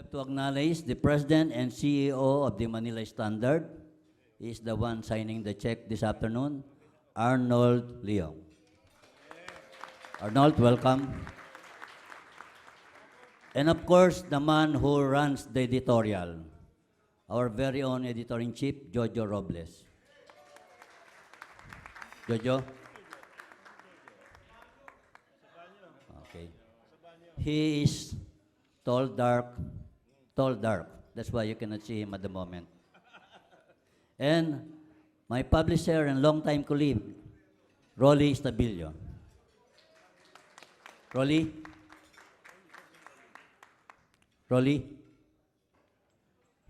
have to acknowledge the President and CEO of the Manila Standard. He is the one signing the check this afternoon, Arnold Leong. Arnold, welcome. And of course, the man who runs the editorial, our very own editor-in-chief, Jojo Robles. Jojo? Okay. He is tall, dark. That's why you cannot see him at the moment. And my publisher and longtime colleague, Rolly Stabilio. Rolly?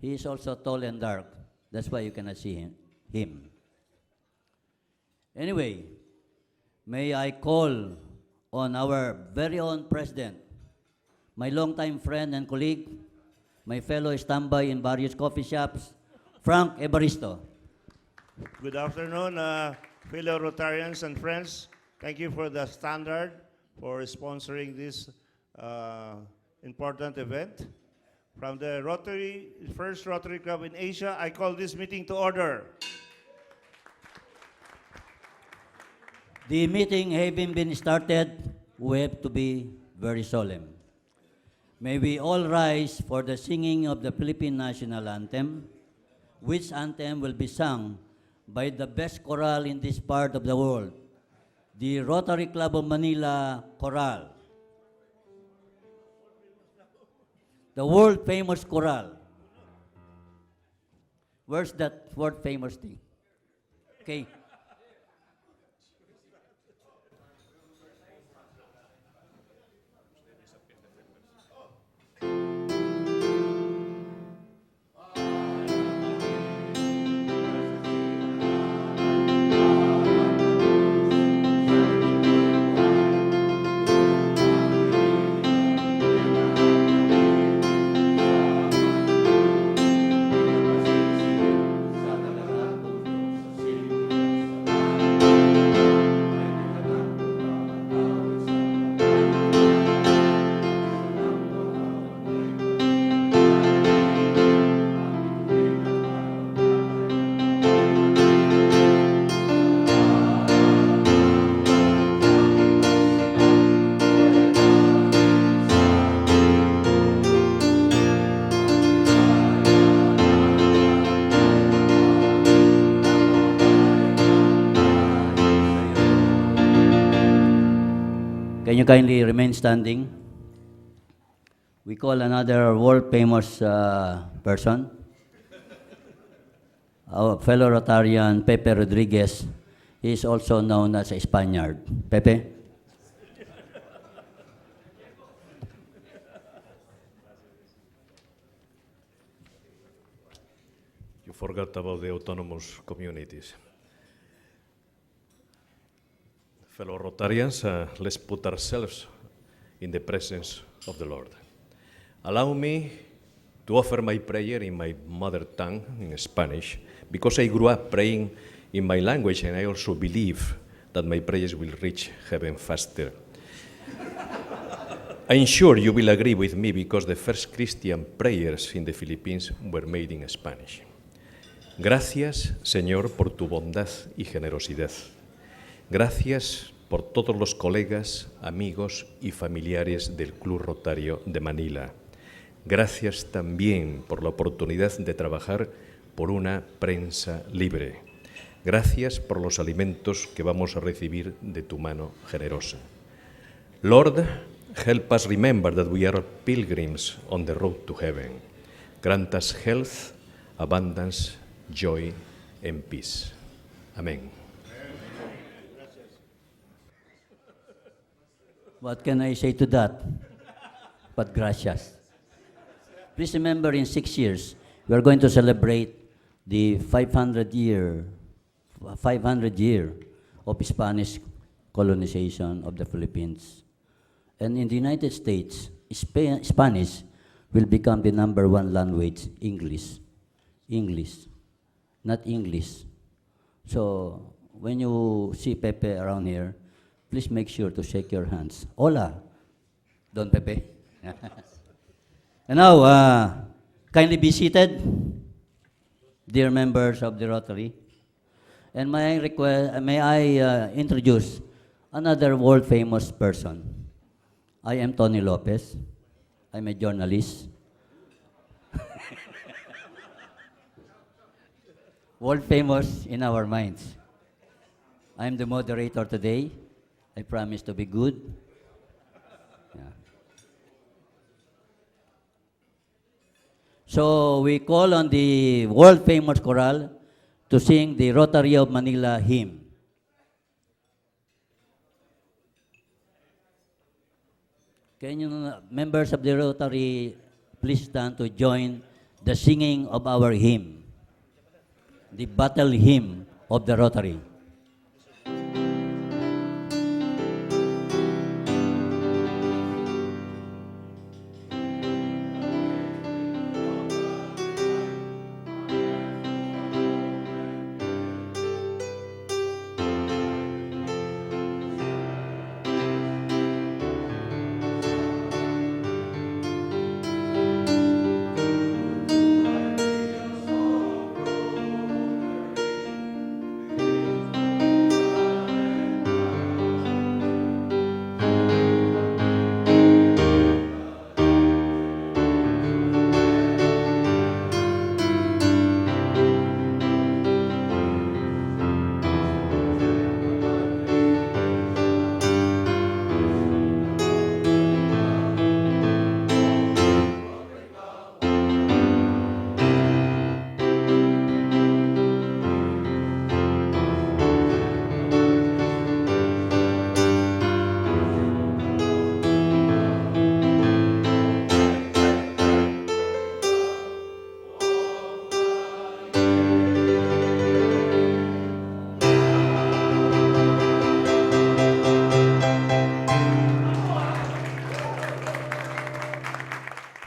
He is also tall and dark. That's why you cannot see him. Anyway, may I call on our very own president, my longtime friend and colleague, my fellow standby in various coffee shops, Frank Evaristo. Good afternoon, fellow Rotarians and friends. Thank you for the Standard for sponsoring this important event. From the first Rotary Club in Asia, I call this meeting to order. The meeting having been started, we have to be very solemn. May we all rise for the singing of the Philippine National Anthem, which anthem will be sung by the best choral in this part of the world, the Rotary Club of Manila Choral. The world-famous choral. Where's that word-famous thing? Okay. Can you kindly remain standing? We call another world-famous person, our fellow Rotarian, Pepe Rodriguez. He is also known as a Spaniard. Pepe? You forgot about the autonomous communities. Fellow Rotarians, let's put ourselves in the presence of the Lord. Allow me to offer my prayer in my mother tongue, in Spanish, because I grew up praying in my language and I also believe that my prayers will reach heaven faster. I'm sure you will agree with me because the first Christian prayers in the Philippines were made in Spanish. Gracias, Señor, por tu bondad y generosidad. Gracias por todos los colegas, amigos y familiares del Club Rotario de Manila. Gracias también por la oportunidad de trabajar por una prensa libre. Gracias por los alimentos que vamos a recibir de tu mano generosa. Lord, help us remember that we are pilgrims on the road to heaven. Grant us health, abundance, joy, and peace. Amen. What can I say to that? But gracias. Please remember, in 6 years, we are going to celebrate the 500 year of Spanish colonization of the Philippines. And in the United States, Spanish will become the #1 language, English, not English. So when you see Pepe around here, please make sure to shake your hands. Hola, Don Pepe. And now, kindly be seated, dear members of the Rotary. And may I introduce another world-famous person. I am Tony Lopez. I'm a journalist. World-famous in our minds. I'm the moderator today. I promise to be good. Yeah. So we call on the world-famous choral to sing the Rotary of Manila hymn. Can you, members of the Rotary, please stand to join the singing of our hymn, the battle hymn of the Rotary.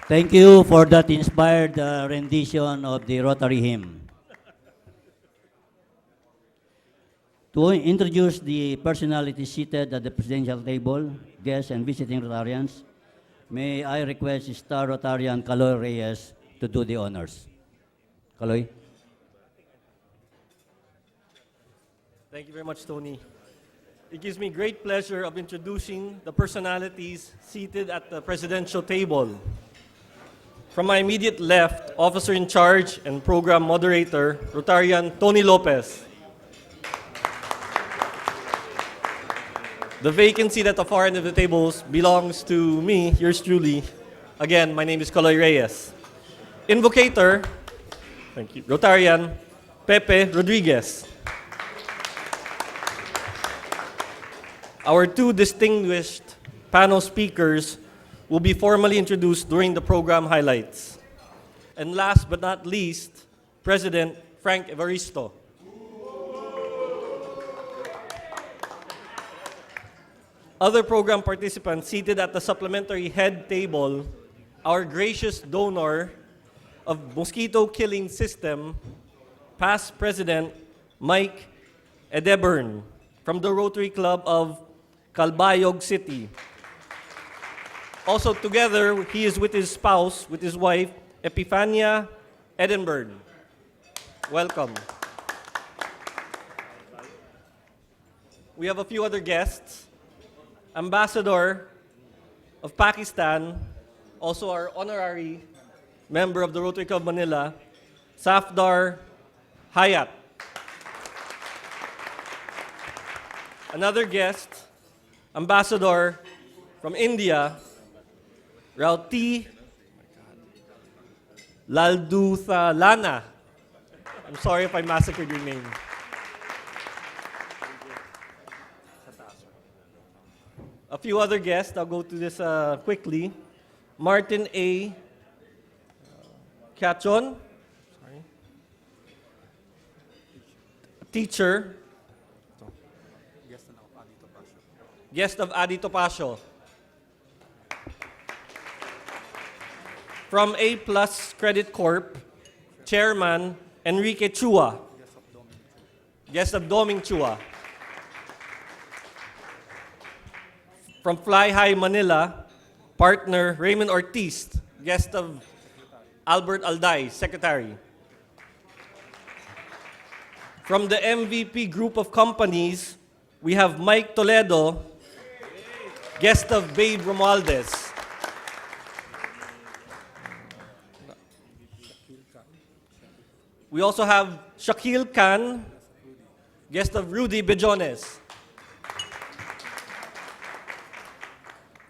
Thank you for that inspired rendition of the Rotary hymn. To introduce the personalities seated at the presidential table, guests and visiting Rotarians, may I request Star Rotarian Caloy Reyes to do the honors. Caloy? Thank you very much, Tony. It gives me great pleasure of introducing the personalities seated at the presidential table. From my immediate left, Officer in Charge and Program Moderator, Rotarian Tony Lopez. The vacant seat at the far end of the tables belongs to me, yours truly. Again, my name is Caloy Reyes. Invocator, thank you, Rotarian Pepe Rodriguez. Our two distinguished panel speakers will be formally introduced during the program highlights. And last but not least, President Frank Evaristo. Other program participants seated at the supplementary head table, our gracious donor of mosquito killing system, past President Mike Edeburn from the Rotary Club of Calbayog City. Also together, he is with his spouse, with his wife, Epifania Edinburgh. Welcome. We have a few other guests. Ambassador of Pakistan, also our honorary member of the Rotary Club of Manila, Safdar Hayat. Another guest, Ambassador from India, Rauti Lalduthalana. I'm sorry if I massacred your name. A few other guests, I'll go to this quickly. Martin A. Cachon, teacher. Guest of Adi Topacio. From A Plus Credit Corp, Chairman Enrique Chua. Guest of Doming Chua. From Fly High Manila, partner Raymond Ortiz, guest of Albert Alday, Secretary. From the MVP group of companies, we have Mike Toledo, guest of Babe Romualdez. We also have Shakil Khan, guest of Rudy Bejones.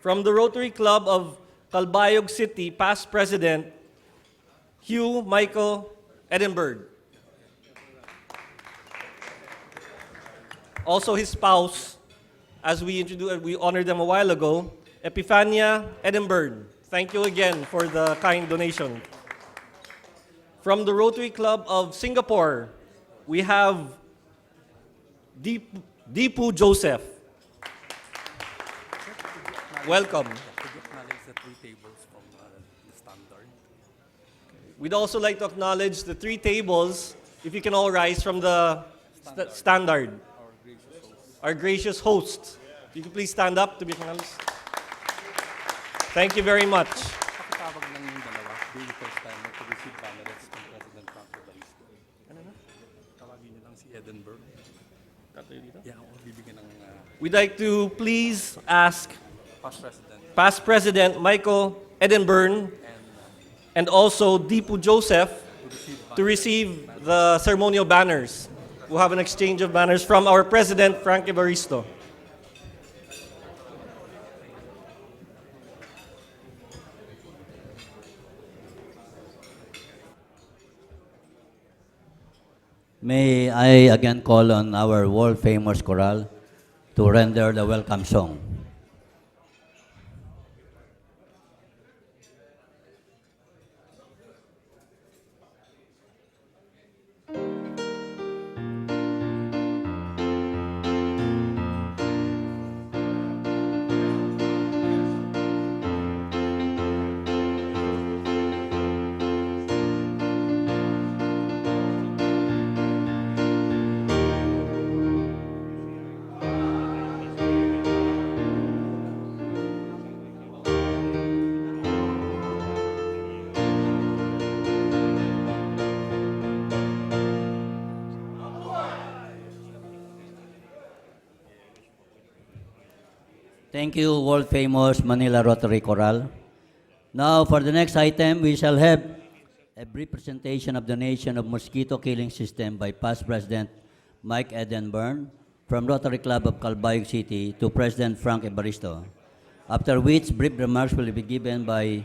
From the Rotary Club of Calbayog City, past president, Hugh Michael Edinburgh. Also his spouse, as we honored them a while ago, Epifania Edinburgh. Thank you again for the kind donation. From the Rotary Club of Singapore, we have Deepu Joseph. Welcome. Could you acknowledge the three tables from the standard? We'd also like to acknowledge the three tables, if you can all rise from the standard. Our gracious host. If you could please stand up to be acknowledged. Thank you very much. Pakitawag lang yung dalawa. Being the first time to receive candidates from President Frank Evaristo. Ano na? Tawagin niyo lang si Edinburgh. Yeah, ako bibigyan ng We'd like to please ask past president. past President Michael Edinburgh and also Deepu Joseph to receive the ceremonial banners. We'll have an exchange of banners from our President, Frank Evaristo. May I again call on our world-famous choral to render the welcome song. Thank you, world-famous Manila Rotary Choral. Now, for the next item, we shall have a brief presentation of donation of mosquito killing system by past President Mike Edinburgh from Rotary Club of Calbayog City to President Frank Evaristo, after which brief remarks will be given by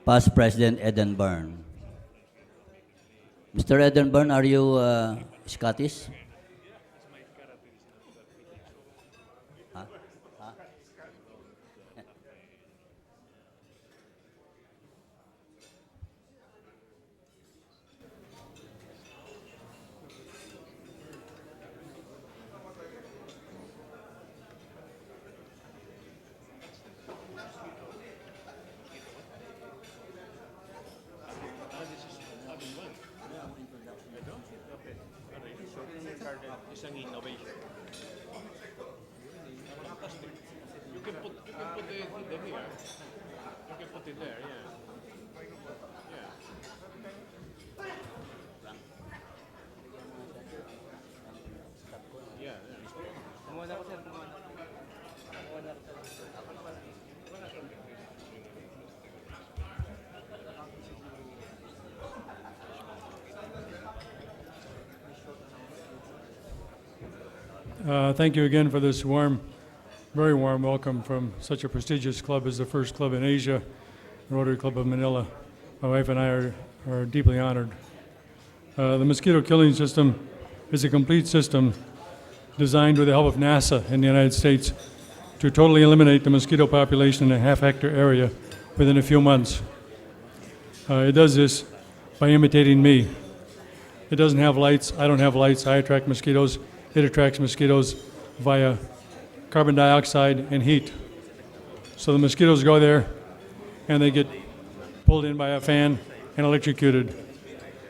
past President Edinburgh. Mr. Edinburgh, are you Scottish? Isang innovation. You can put it here. You can put it there, yeah. Yeah. Thank you again for this very warm welcome from such a prestigious club as the first club in Asia, Rotary Club of Manila. My wife and I are deeply honored. The mosquito killing system is a complete system designed with the help of NASA in the United States to totally eliminate the mosquito population in a half-hectare area within a few months. It does this by imitating me. It doesn't have lights. I don't have lights. I attract mosquitoes. It attracts mosquitoes via carbon dioxide and heat. So the mosquitoes go there and they get pulled in by a fan and electrocuted.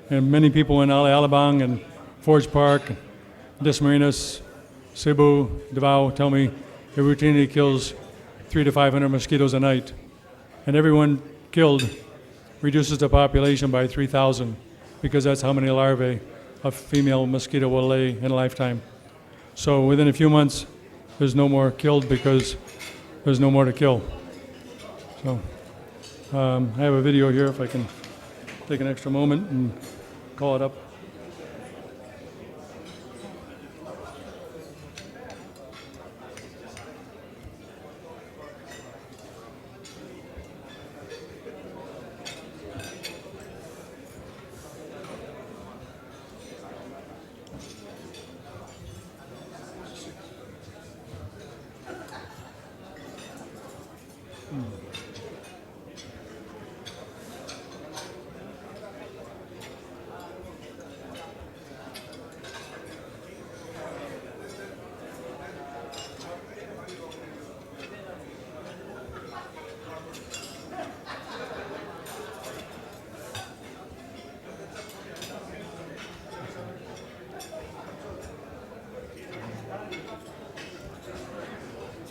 And many people in Alabang and Forge Park, Dasmariñas, Cebu, Davao tell me it routinely kills 300 to 500 mosquitoes a night. And everyone killed reduces the population by 3,000 because that's how many larvae a female mosquito will lay in a lifetime. So within a few months, there's no more killed because there's no more to kill. So I have a video here if I can take an extra moment and call it up.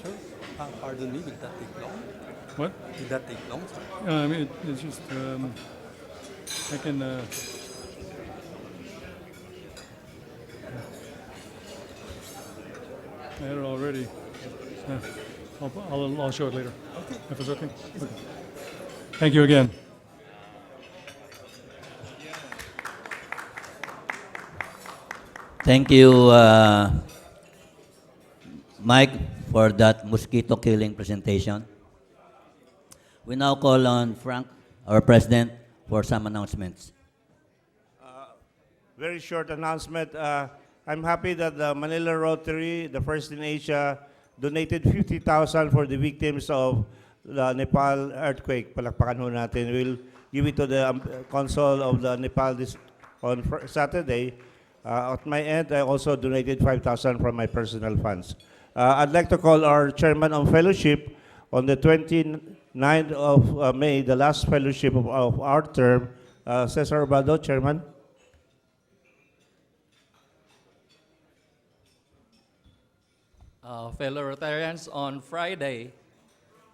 Sir, pardon me, will that take long? What? Will that take long, sir? I mean, it's just, I can, I had it already. I'll show it later. Okay. If it's okay? Okay. Thank you again. Thank you, Mike, for that mosquito killing presentation. We now call on Frank, our president, for some announcements. Very short announcement. I'm happy that the Manila Rotary, the first in Asia, donated 50,000 for the victims of the Nepal earthquake. Palakpakan ho natin. We'll give it to the consul of the Nepal on Saturday. At my end, I also donated 5,000 from my personal funds. I'd like to call our chairman of fellowship on the 29th of May, the last fellowship of our term, Cesar Obado, chairman. Fellow Rotarians, on Friday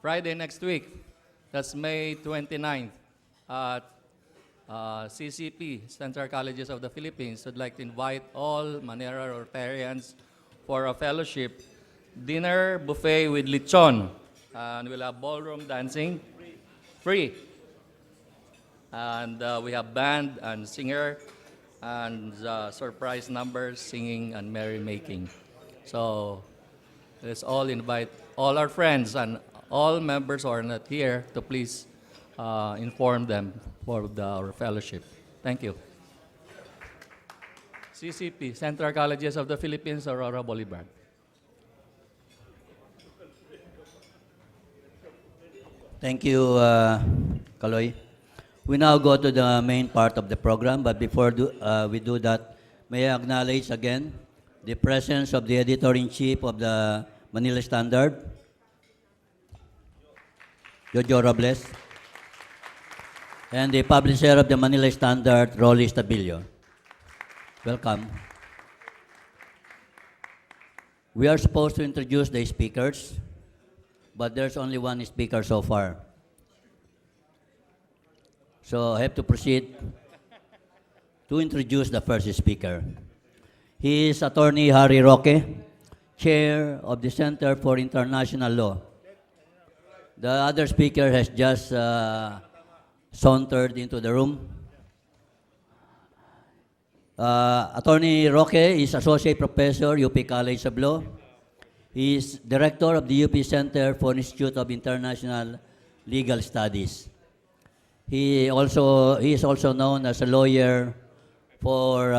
next week, that's May 29th, at CCP, Central Colleges of the Philippines, would like to invite all Manila Rotarians for a fellowship dinner buffet with lechon, and we'll have ballroom dancing, free. And we have band and singer, and surprise numbers, singing and merrymaking. So let's all invite all our friends and all members who are not here to please inform them for our fellowship. Thank you. CCP, Central Colleges of the Philippines, Aurora Boulevard. Thank you, Kaloy. We now go to the main part of the program, but before we do that, may I acknowledge again the presence of the Editor-in-Chief of the Manila Standard, Jojo Robles, and the publisher of the Manila Standard, Rolly Stabilio. Welcome. We are supposed to introduce the speakers, but there's only one speaker so far. So I have to proceed to introduce the first speaker. He is Attorney Harry Roque, Chair of the Center for International Law. The other speaker has just sauntered into the room. Attorney Roque is Associate Professor, UP College of Law. He is Director of the UP Center for Institute of International Legal Studies. He is also known as a lawyer for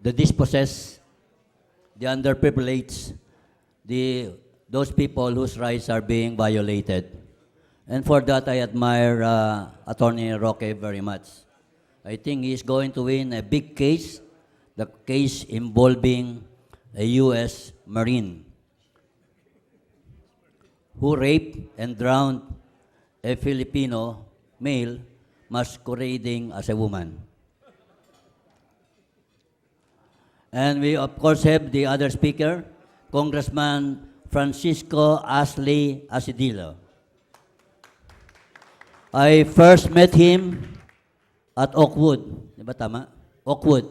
the dispossessed, the underprivileged, those people whose rights are being violated. And for that, I admire Attorney Roque very much. I think he's going to win a big case, the case involving a U.S. Marine who raped and drowned a Filipino male masquerading as a woman. And we, of course, have the other speaker, Congressman Francisco Ashley Asidilo. I first met him at Oakwood. Di ba tama? Oakwood.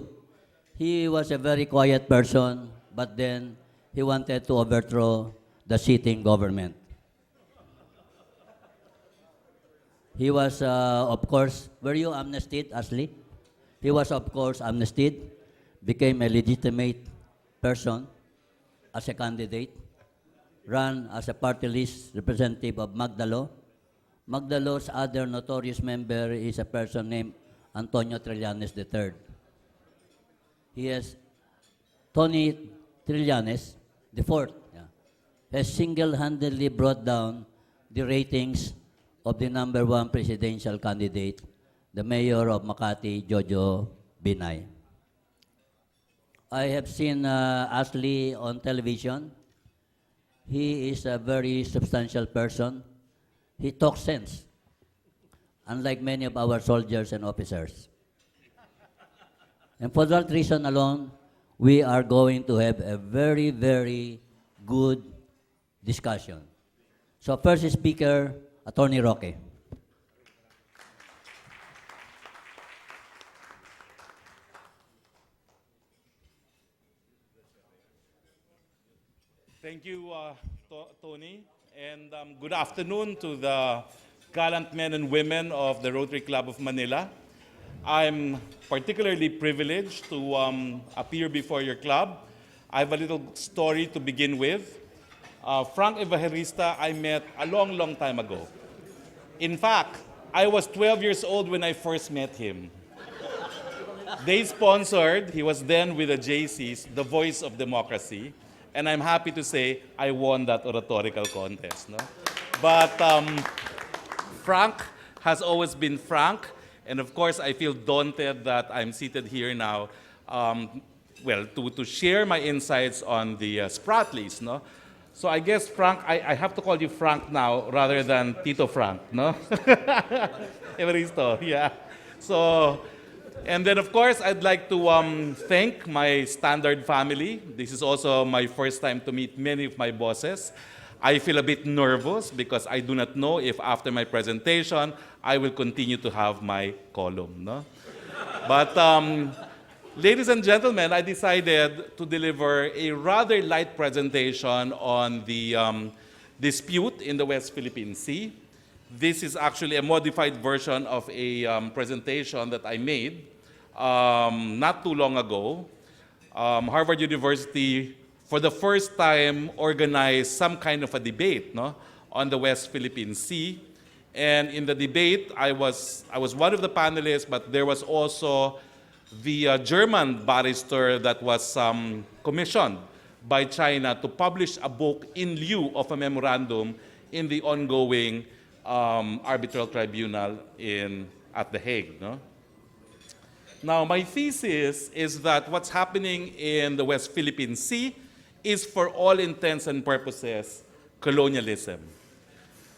He was a very quiet person, but then he wanted to overthrow the sitting government. He was, of course, were you amnestied, Ashley? He was, of course, amnestied, became a legitimate person as a candidate, ran as a party list representative of Magdalo. Magdalo's other notorious member is a person named Antonio Trillanes III. He has, Tony Trillanes, the fourth, has single-handedly brought down the ratings of the number one presidential candidate, the mayor of Makati, Jojo Binay. I have seen Ashley on television. He is a very substantial person. He talks sense, unlike many of our soldiers and officers. And for that reason alone, we are going to have a very, very good discussion. So first speaker, Attorney Roque. Thank you, Tony, and good afternoon to the gallant men and women of the Rotary Club of Manila. I'm particularly privileged to appear before your club. I have a little story to begin with. Frank Evangelista I met a long, long time ago. In fact, I was 12 years old when I first met him. They sponsored, he was then with the JCs, the Voice of Democracy, and I'm happy to say I won that oratorical contest. No? But Frank has always been Frank, and of course I feel daunted that I'm seated here now, to share my insights on the Spratlys. No? So I guess, Frank, I have to call you Frank now rather than Tito Frank, no? Evaristo, yeah. So, and then of course, I'd like to thank my Standard family. This is also my first time to meet many of my bosses. I feel a bit nervous because I do not know if after my presentation, I will continue to have my column, no? But, ladies and gentlemen, I decided to deliver a rather light presentation on the dispute in the West Philippine Sea. This is actually a modified version of a presentation that I made not too long ago. Harvard University, for the first time, organized some kind of a debate, no, on the West Philippine Sea. And in the debate, I was one of the panelists, but there was also the German barrister that was commissioned by China to publish a book in lieu of a memorandum in the ongoing arbitral tribunal at The Hague. No? Now, my thesis is that what's happening in the West Philippine Sea is, for all intents and purposes, colonialism.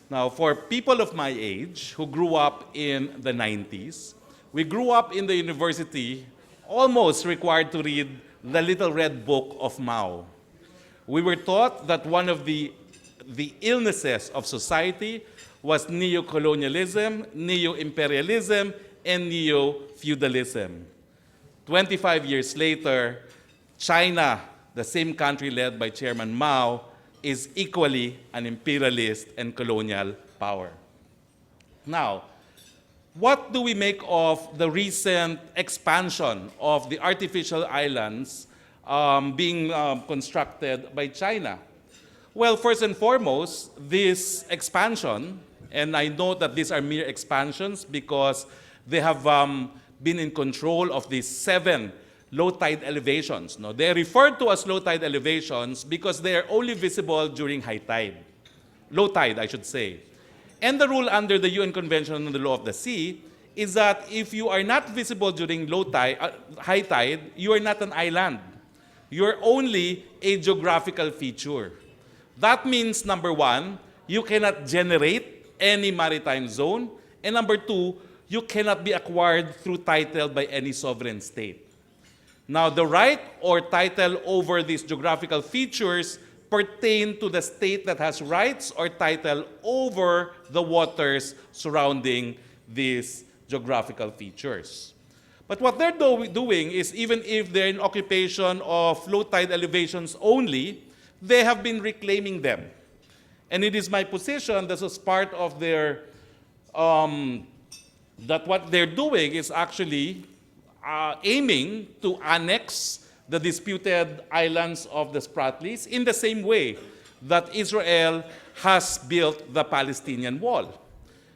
Now, for people of my age who grew up in the 90s, we grew up in the university almost required to read the Little Red Book of Mao. We were taught that one of the illnesses of society was neo-colonialism, neo-imperialism, and neo-feudalism. 25 years later, China, the same country led by Chairman Mao, is equally an imperialist and colonial power. Now, what do we make of the recent expansion of the artificial islands being constructed by China? Well, first and foremost, this expansion, and I note that these are mere expansions because they have been in control of these 7 low tide elevations. No? They are referred to as low tide elevations because they are only visible during high tide. Low tide, I should say. And the rule under the UN Convention on the Law of the Sea is that if you are not visible during high tide, you are not an island. You are only a geographical feature. That means, number 1, you cannot generate any maritime zone. And number 2, you cannot be acquired through title by any sovereign state. Now, the right or title over these geographical features pertain to the state that has rights or title over the waters surrounding these geographical features. But what they're doing is, even if they're in occupation of low tide elevations only, they have been reclaiming them. And it is my position that as part of their, that what they're doing is actually aiming to annex the disputed islands of the Spratlys in the same way that Israel has built the Palestinian Wall.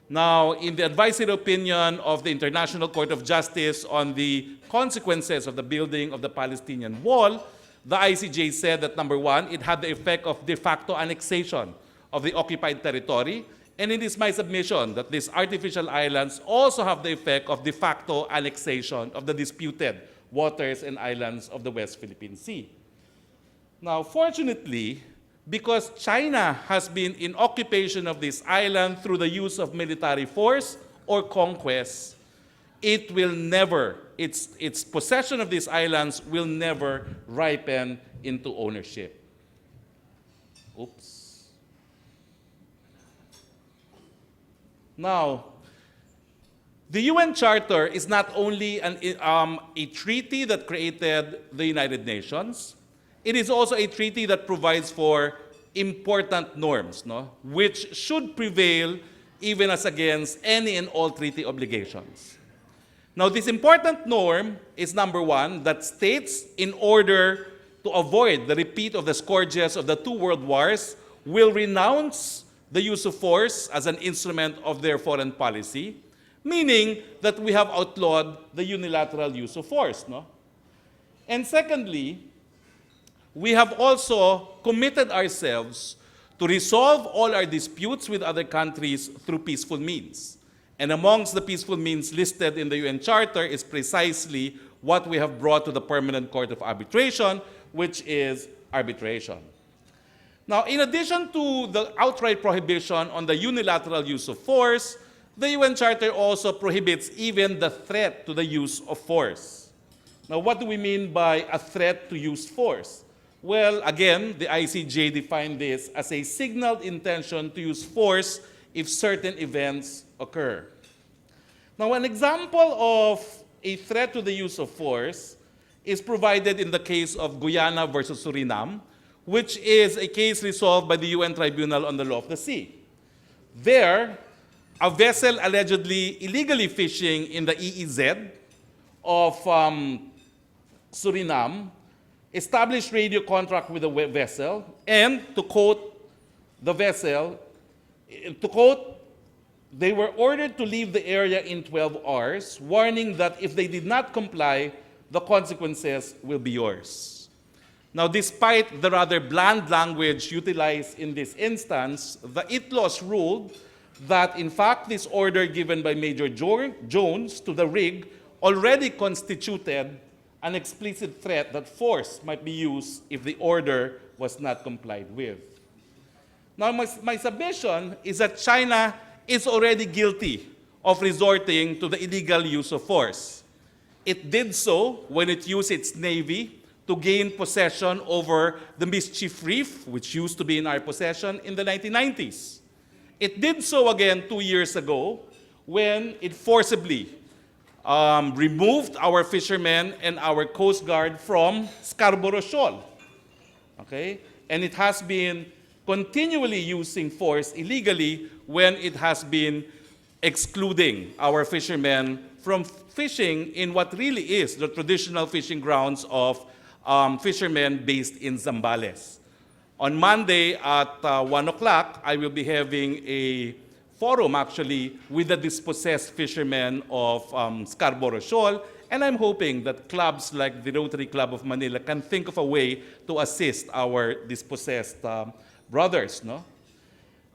Now, in the advisory opinion of the International Court of Justice on the consequences of the building of the Palestinian Wall, the ICJ said that, number one, it had the effect of de facto annexation of the occupied territory, and it is my submission that these artificial islands also have the effect of de facto annexation of the disputed waters and islands of the West Philippine Sea. Now, fortunately, because China has been in occupation of this island through the use of military force or conquest, it will never, its possession of these islands will never ripen into ownership. Oops. Now, the UN Charter is not only a treaty that created the United Nations, it is also a treaty that provides for important norms, no, which should prevail even as against any and all treaty obligations. Now, this important norm is, number one, that states, in order to avoid the repeat of the scourges of the two world wars, will renounce the use of force as an instrument of their foreign policy, meaning that we have outlawed the unilateral use of force, no? And secondly, we have also committed ourselves to resolve all our disputes with other countries through peaceful means. And amongst the peaceful means listed in the UN Charter is precisely what we have brought to the Permanent Court of Arbitration, which is arbitration. Now, in addition to the outright prohibition on the unilateral use of force, the UN Charter also prohibits even the threat to the use of force. Now, what do we mean by a threat to use force? Well, again, the ICJ defined this as a signaled intention to use force if certain events occur. Now, an example of a threat to the use of force is provided in the case of Guyana versus Suriname, which is a case resolved by the UN Tribunal on the Law of the Sea. There, a vessel allegedly illegally fishing in the EEZ of Suriname established radio contract with the vessel, and to quote the vessel, they were ordered to leave the area in 12 hours, warning that if they did not comply, the consequences will be yours. Now, despite the rather bland language utilized in this instance, the ITLOS ruled that, in fact, this order given by Major Jones to the rig already constituted an explicit threat that force might be used if the order was not complied with. Now, my submission is that China is already guilty of resorting to the illegal use of force. It did so when it used its navy to gain possession over the Mischief Reef, which used to be in our possession, in the 1990s. It did so again 2 years ago when it forcibly removed our fishermen and our Coast Guard from Scarborough Shoal. Okay? And it has been continually using force illegally when it has been excluding our fishermen from fishing in what really is the traditional fishing grounds of fishermen based in Zambales. On Monday at 1 o'clock, I will be having a forum actually with the dispossessed fishermen of Scarborough Shoal, and I'm hoping that clubs like the Rotary Club of Manila can think of a way to assist our dispossessed brothers. No?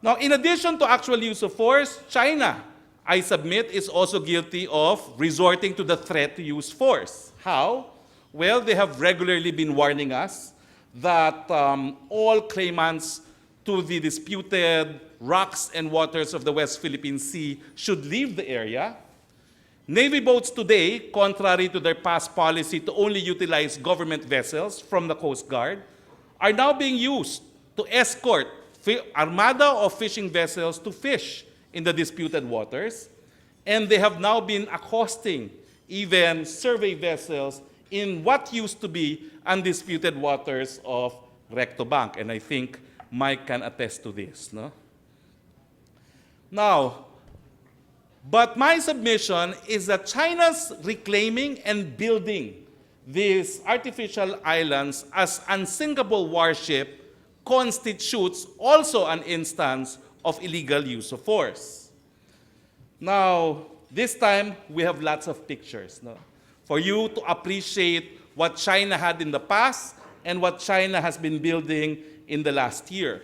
Now, in addition to actual use of force, China, I submit, is also guilty of resorting to the threat to use force. How? Well, they have regularly been warning us that all claimants to the disputed rocks and waters of the West Philippine Sea should leave the area. Navy boats today, contrary to their past policy to only utilize government vessels from the Coast Guard, are now being used to escort armada of fishing vessels to fish in the disputed waters, and they have now been accosting even survey vessels in what used to be undisputed waters of Recto Bank, and I think Mike can attest to this. No? Now, but my submission is that China's reclaiming and building these artificial islands as unsinkable warship constitutes also an instance of illegal use of force. Now, this time we have lots of pictures, no? For you to appreciate what China had in the past and what China has been building in the last year.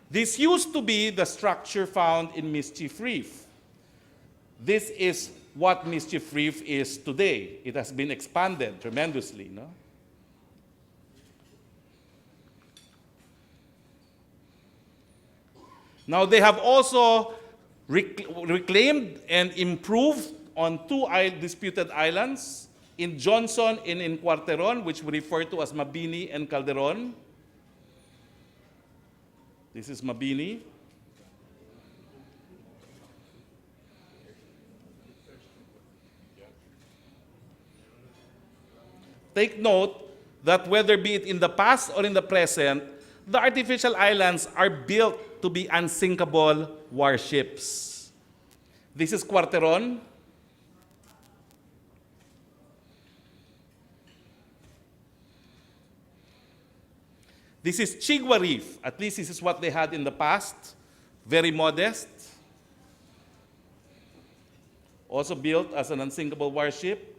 This used to be the structure found in Mischief Reef. This is what Mischief Reef is today. It has been expanded tremendously, no? Now, they have also reclaimed and improved on two disputed islands, in Johnson and in Cuarteron, which we refer to as Mabini and Calderon. This is Mabini. Take note that whether be it in the past or in the present, the artificial islands are built to be unsinkable warships. This is Cuarteron. This is Chigua Reef. At least this is what they had in the past. Very modest. Also built as an unsinkable warship.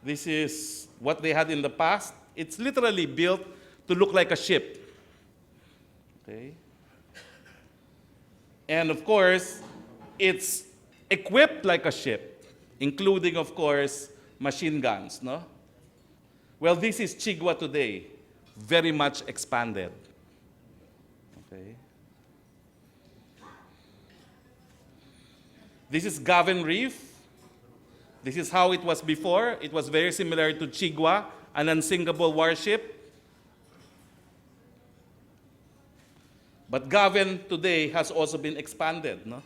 This is what they had in the past. It's literally built to look like a ship. Okay? And of course, it's equipped like a ship, including, of course, machine guns, no? Well, this is Chigua today, very much expanded. Okay. This is Gavin Reef. This is how it was before. It was very similar to Chigua, an unsinkable warship. But Gavin today has also been expanded, no?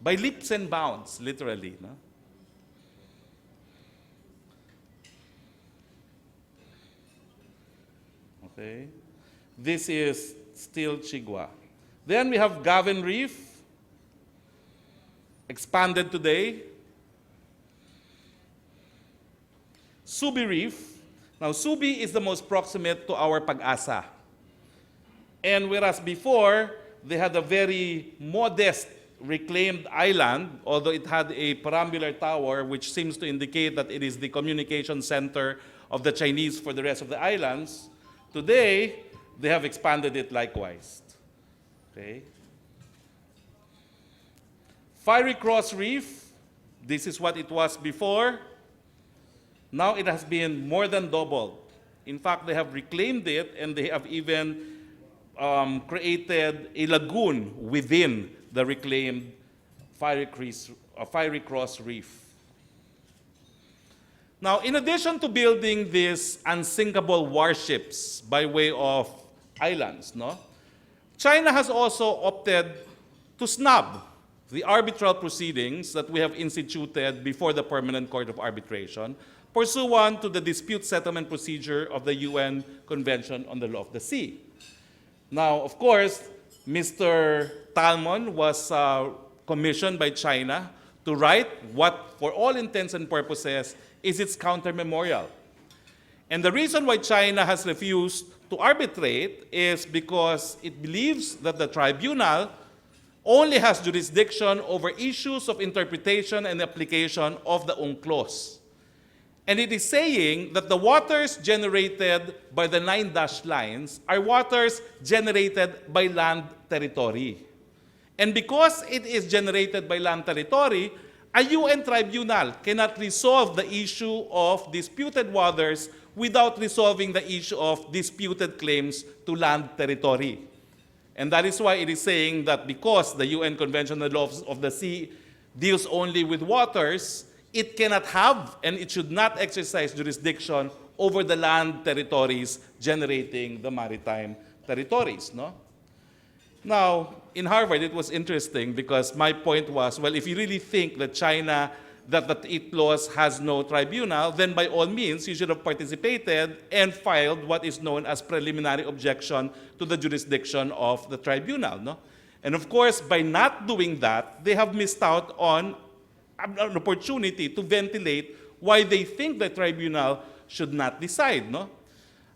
By leaps and bounds, literally, no? Okay. This is still Chigua. Then we have Gavin Reef, expanded today. Subi Reef. Now, Subi is the most proximate to our Pag-asa. And whereas before, they had a very modest reclaimed island, although it had a perambular tower, which seems to indicate that it is the communication center of the Chinese for the rest of the islands. Today, they have expanded it likewise. Okay. Fiery Cross Reef, this is what it was before. Now it has been more than doubled. In fact, they have reclaimed it and they have even created a lagoon within the reclaimed Fiery Cross Reef. Now, in addition to building these unsinkable warships by way of islands, no, China has also opted to snub the arbitral proceedings that we have instituted before the Permanent Court of Arbitration, pursuant to the dispute settlement procedure of the UN Convention on the Law of the Sea. Now, of course, Mr. Talmon was commissioned by China to write what, for all intents and purposes, is its counter-memorial. And the reason why China has refused to arbitrate is because it believes that the tribunal only has jurisdiction over issues of interpretation and application of the UNCLOS. And it is saying that the waters generated by the 9 dashed lines are waters generated by land territory. And because it is generated by land territory, a UN tribunal cannot resolve the issue of disputed waters without resolving the issue of disputed claims to land territory. And that is why it is saying that because the UN Convention on the Law of the Sea deals only with waters, it cannot have and it should not exercise jurisdiction over the land territories generating the maritime territories. No? Now, in Harvard, it was interesting because my point was, well, if you really think that China, that the ITLOS has no tribunal, then by all means, you should have participated and filed what is known as preliminary objection to the jurisdiction of the tribunal. No? And of course, by not doing that, they have missed out on an opportunity to ventilate why they think the tribunal should not decide. No?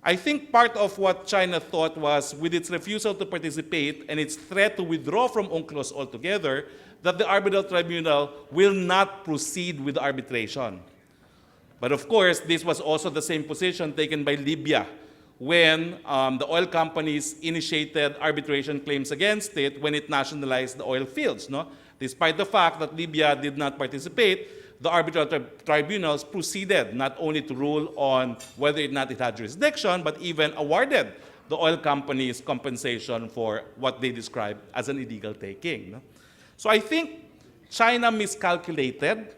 I think part of what China thought was, with its refusal to participate and its threat to withdraw from UNCLOS altogether, that the arbitral tribunal will not proceed with arbitration. But of course, this was also the same position taken by Libya when the oil companies initiated arbitration claims against it when it nationalized the oil fields. No? Despite the fact that Libya did not participate, the arbitral tribunals proceeded not only to rule on whether or not it had jurisdiction, but even awarded the oil companies compensation for what they described as an illegal taking. No? So I think China miscalculated.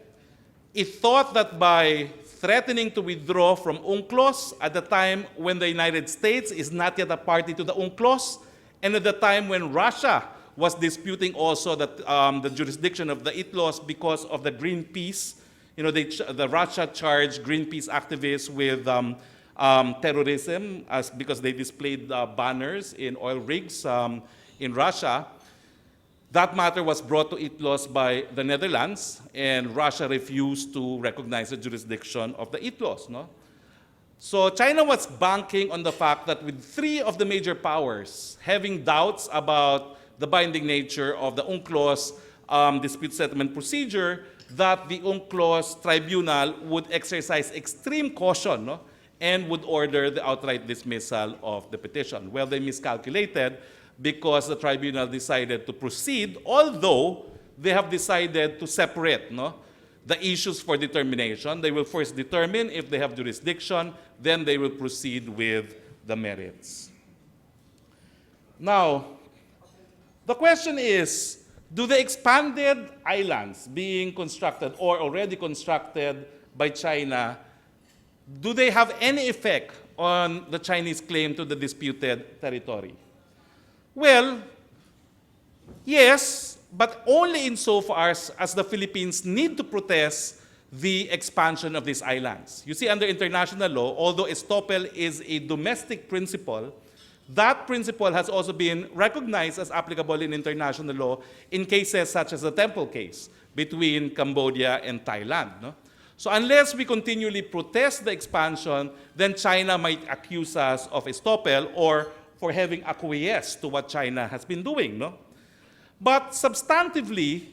It thought that by threatening to withdraw from UNCLOS at the time when the United States is not yet a party to the UNCLOS, and at the time when Russia was disputing also that the jurisdiction of the ITLOS because of the Greenpeace. You know, the Russia charged Greenpeace activists with terrorism because they displayed banners in oil rigs in Russia. That matter was brought to ITLOS by the Netherlands, and Russia refused to recognize the jurisdiction of the ITLOS. No? So China was banking on the fact that with three of the major powers having doubts about the binding nature of the UNCLOS dispute settlement procedure, that the UNCLOS tribunal would exercise extreme caution, no? And would order the outright dismissal of the petition. Well, they miscalculated because the tribunal decided to proceed, although they have decided to separate, no, the issues for determination. They will first determine if they have jurisdiction, then they will proceed with the merits. Now, the question is, do the expanded islands being constructed or already constructed by China, do they have any effect on the Chinese claim to the disputed territory? Well, yes, but only insofar as the Philippines need to protest the expansion of these islands. You see, under international law, although estoppel is a domestic principle, that principle has also been recognized as applicable in international law in cases such as the Temple case between Cambodia and Thailand. No? So unless we continually protest the expansion, then China might accuse us of estoppel or for having acquiesced to what China has been doing. No? But substantively,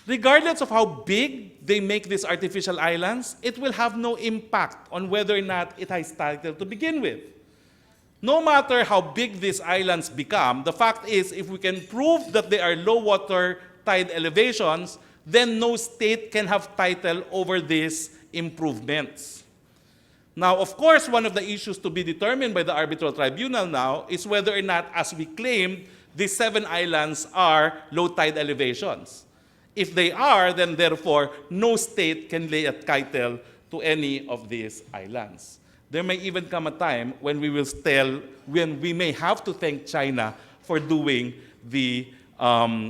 regardless of how big they make these artificial islands, it will have no impact on whether or not it has title to begin with. No matter how big these islands become, the fact is if we can prove that they are low water tide elevations, then no state can have title over these improvements. Now, of course, one of the issues to be determined by the arbitral tribunal now is whether or not, as we claim, these 7 islands are low tide elevations. If they are, then therefore, no state can lay a title to any of these islands. There may even come a time when when we may have to thank China for doing the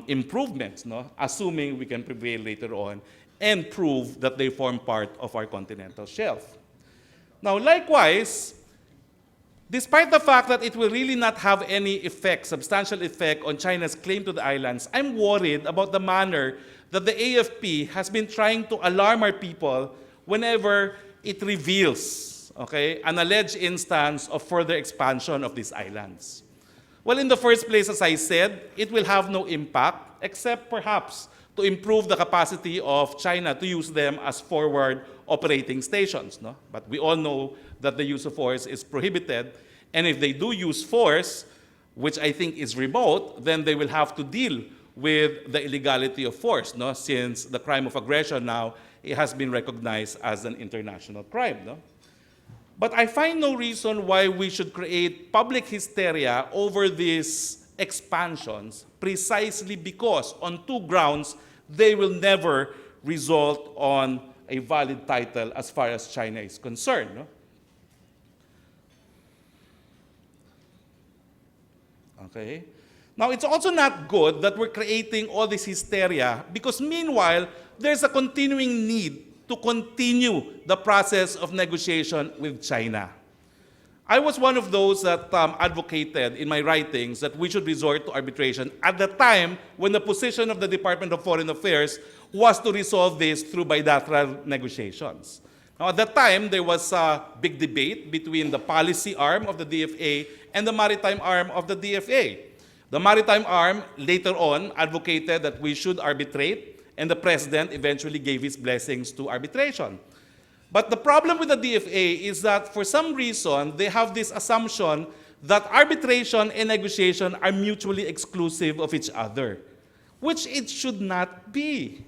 improvements, no? Assuming we can prevail later on and prove that they form part of our continental shelf. Now, likewise, despite the fact that it will really not have any effect, substantial effect on China's claim to the islands, I'm worried about the manner that the AFP has been trying to alarm our people whenever it reveals an alleged instance of further expansion of these islands. Well, in the first place, as I said, it will have no impact, except perhaps to improve the capacity of China to use them as forward operating stations. No? But we all know that the use of force is prohibited, and if they do use force, which I think is remote, then they will have to deal with the illegality of force, no? Since the crime of aggression now it has been recognized as an international crime. No? But I find no reason why we should create public hysteria over these expansions precisely because on 2 grounds they will never result on a valid title as far as China is concerned. No? Okay? Now, it's also not good that we're creating all this hysteria because meanwhile, there's a continuing need to continue the process of negotiation with China. I was one of those that advocated in my writings that we should resort to arbitration at the time when the position of the Department of Foreign Affairs was to resolve this through bilateral negotiations. Now, at that time, there was a big debate between the policy arm of the DFA and the maritime arm of the DFA. The maritime arm later on advocated that we should arbitrate, and the president eventually gave his blessings to arbitration. But the problem with the DFA is that for some reason, they have this assumption that arbitration and negotiation are mutually exclusive of each other, which it should not be.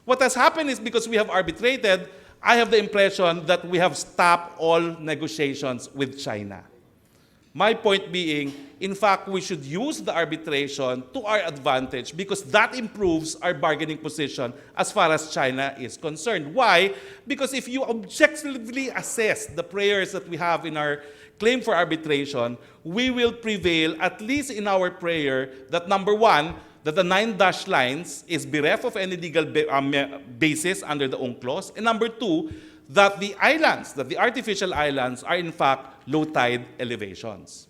What has happened is because we have arbitrated, I have the impression that we have stopped all negotiations with China. My point being, in fact, we should use the arbitration to our advantage because that improves our bargaining position as far as China is concerned. Why? Because if you objectively assess the prayers that we have in our claim for arbitration, we will prevail, at least in our prayer, that number one, that the 9 dashed lines is bereft of any legal basis under the UNCLOS, and number two, that the islands, that the artificial islands are in fact low tide elevations.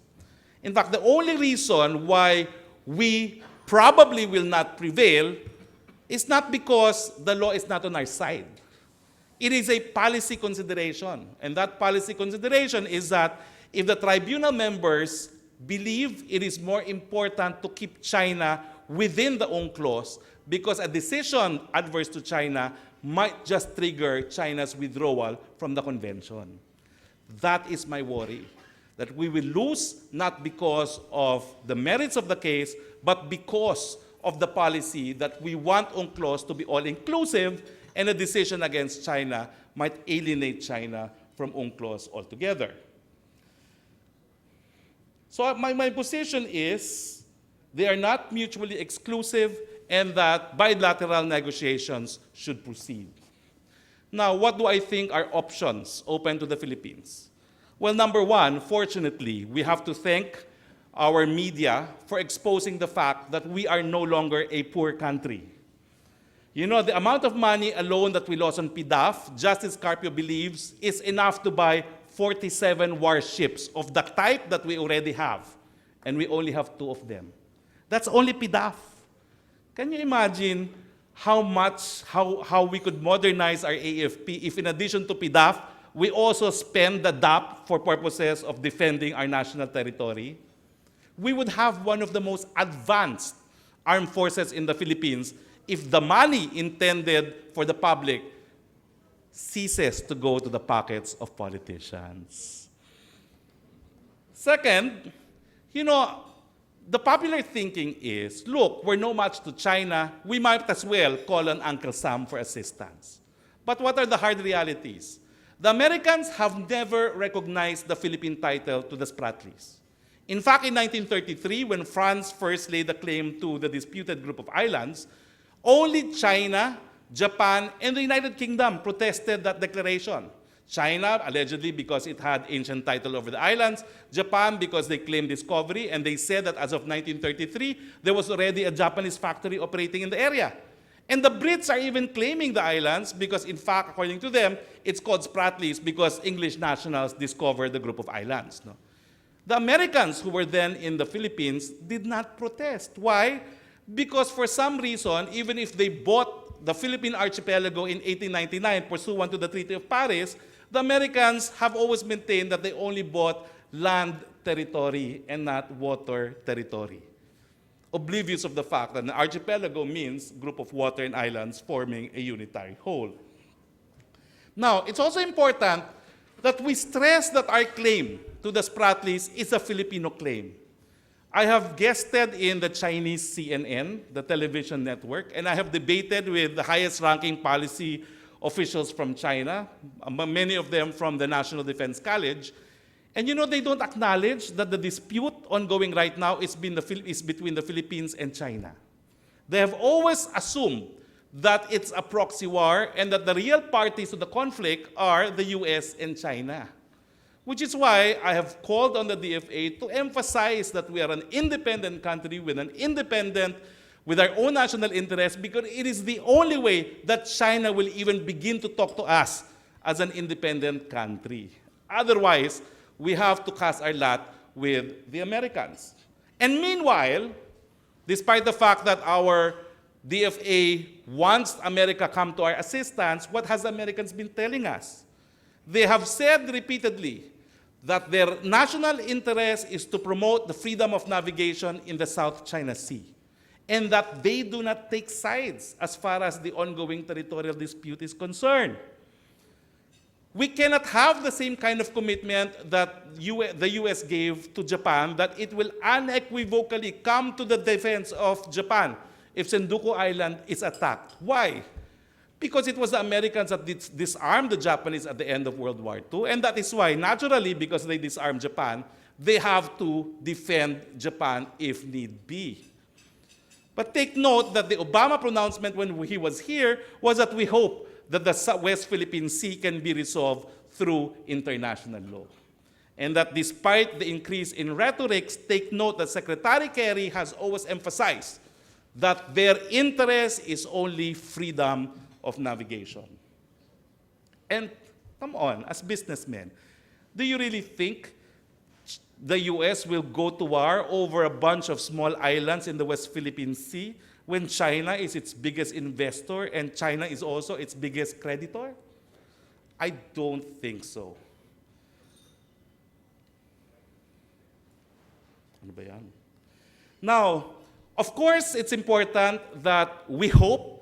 In fact, the only reason why we probably will not prevail is not because the law is not on our side. It is a policy consideration. And that policy consideration is that if the tribunal members believe it is more important to keep China within the UNCLOS because a decision adverse to China might just trigger China's withdrawal from the convention. That is my worry, that we will lose not because of the merits of the case, but because of the policy that we want UNCLOS to be all-inclusive, and a decision against China might alienate China from UNCLOS altogether. So my position is they are not mutually exclusive and that bilateral negotiations should proceed. Now, what do I think are options open to the Philippines? Well, number one, fortunately, we have to thank our media for exposing the fact that we are no longer a poor country. You know, the amount of money alone that we lost on PDAF, Justice Carpio believes, is enough to buy 47 warships of the type that we already have, and we only have 2 of them. That's only PDAF. Can you imagine how we could modernize our AFP if in addition to PDAF, we also spend the DAP for purposes of defending our national territory? We would have one of the most advanced armed forces in the Philippines if the money intended for the public ceases to go to the pockets of politicians. Second, you know, the popular thinking is, look, we're no match to China, we might as well call on Uncle Sam for assistance. But what are the hard realities? The Americans have never recognized the Philippine title to the Spratlys. In fact, in 1933, when France first laid a claim to the disputed group of islands, only China, Japan, and the United Kingdom protested that declaration. China, allegedly because it had ancient title over the islands. Japan, because they claimed discovery, and they said that as of 1933, there was already a Japanese factory operating in the area. And the Brits are even claiming the islands because, in fact, according to them, it's called Spratlys because English nationals discovered the group of islands. No? The Americans who were then in the Philippines did not protest. Why? Because for some reason, even if they bought the Philippine archipelago in 1899 pursuant to the Treaty of Paris, the Americans have always maintained that they only bought land territory and not water territory, oblivious of the fact that an archipelago means group of water and islands forming a unitary whole. Now, it's also important that we stress that our claim to the Spratlys is a Filipino claim. I have guested in the Chinese CNN, the television network, and I have debated with the highest-ranking policy officials from China, many of them from the National Defense College. And you know, they don't acknowledge that the dispute ongoing right now is between the Philippines and China. They have always assumed that it's a proxy war and that the real parties to the conflict are the US and China. which is why I have called on the DFA to emphasize that we are an independent country with our own national interest, because it is the only way that China will even begin to talk to us as an independent country. Otherwise, we have to cast our lot with the Americans. And meanwhile, despite the fact that our DFA wants America come to our assistance, what has the Americans been telling us? They have said repeatedly that their national interest is to promote the freedom of navigation in the South China Sea, and that they do not take sides as far as the ongoing territorial dispute is concerned. We cannot have the same kind of commitment that the US gave to Japan, that it will unequivocally come to the defense of Japan if Senkaku Island is attacked. Why? Because it was the Americans that disarmed the Japanese at the end of World War II, and that is why, naturally, because they disarmed Japan, they have to defend Japan if need be. But take note that the Obama pronouncement when he was here was that we hope that the West Philippine Sea can be resolved through international law. And that despite the increase in rhetoric, take note that Secretary Kerry has always emphasized that their interest is only freedom of navigation. And come on, as businessmen, do you really think the US will go to war over a bunch of small islands in the West Philippine Sea when China is its biggest investor and China is also its biggest creditor? I don't think so. Ano ba yan? Now, of course, it's important that we hope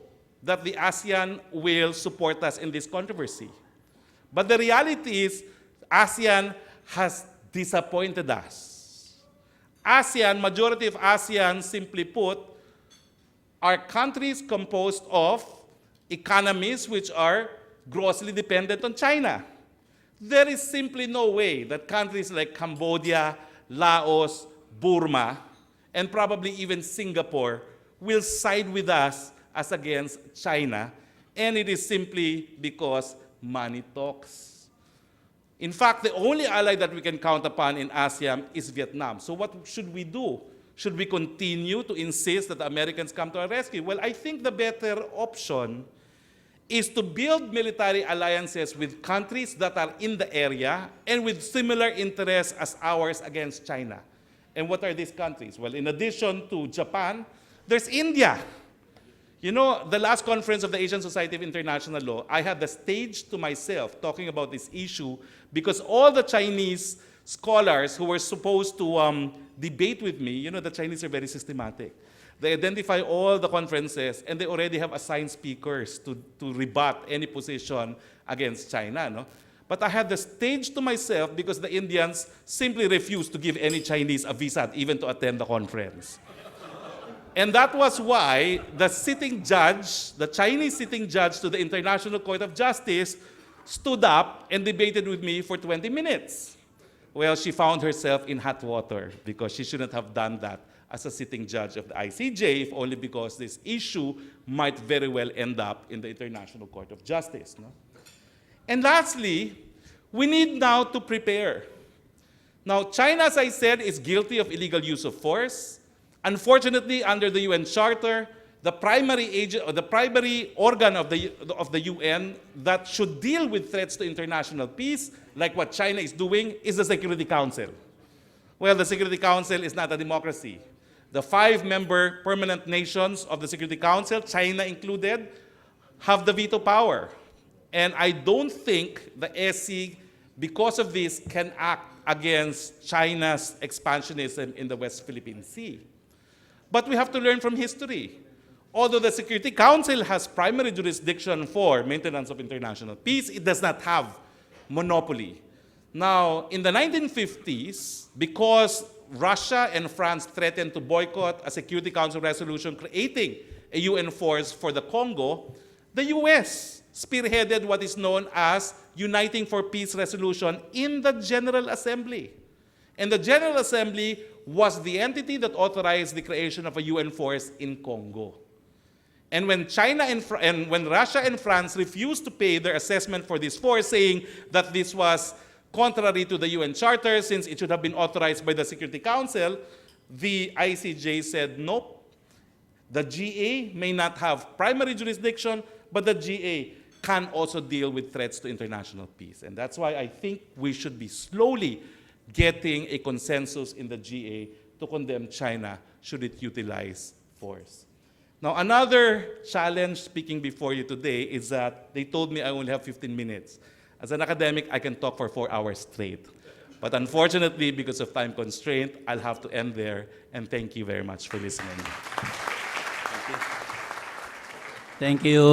that the ASEAN will support us in this controversy. But the reality is, ASEAN has disappointed us. ASEAN, majority of ASEAN, simply put, are countries composed of economies which are grossly dependent on China. There is simply no way that countries like Cambodia, Laos, Burma, and probably even Singapore will side with us as against China, and it is simply because money talks. In fact, the only ally that we can count upon in ASEAN is Vietnam. So what should we do? Should we continue to insist that the Americans come to our rescue? Well, I think the better option is to build military alliances with countries that are in the area and with similar interests as ours against China. And what are these countries? Well, in addition to Japan, there's India. You know, the last conference of the Asian Society of International Law, I had the stage to myself talking about this issue because all the Chinese scholars who were supposed to debate with me, you know, the Chinese are very systematic. They identify all the conferences and they already have assigned speakers to rebut any position against China. No? But I had the stage to myself because the Indians simply refused to give any Chinese a visa even to attend the conference. And that was why the sitting judge, the Chinese sitting judge to the International Court of Justice, stood up and debated with me for 20 minutes. Well, she found herself in hot water because she shouldn't have done that as a sitting judge of the ICJ, if only because this issue might very well end up in the International Court of Justice. No? And lastly, we need now to prepare. Now, China, as I said, is guilty of illegal use of force. Unfortunately, under the UN Charter, the primary organ of the UN that should deal with threats to international peace, like what China is doing, is the Security Council. Well, the Security Council is not a democracy. The 5-member permanent nations of the Security Council, China included, have the veto power. And I don't think the SC, because of this, can act against China's expansionism in the West Philippine Sea. But we have to learn from history. Although the Security Council has primary jurisdiction for maintenance of international peace, it does not have monopoly. Now, in the 1950s, because Russia and France threatened to boycott a Security Council resolution creating a UN force for the Congo, the US spearheaded what is known as Uniting for Peace resolution in the General Assembly. And the General Assembly was the entity that authorized the creation of a UN force in Congo. And when when Russia and France refused to pay their assessment for this force, saying that this was contrary to the UN Charter, since it should have been authorized by the Security Council, the ICJ said nope. The GA may not have primary jurisdiction, but the GA can also deal with threats to international peace. And that's why I think we should be slowly getting a consensus in the GA to condemn China should it utilize force. Now, another challenge speaking before you today is that they told me I only have 15 minutes. As an academic, I can talk for 4 hours straight. But unfortunately, because of time constraint, I'll have to end there. And thank you very much for listening. Thank you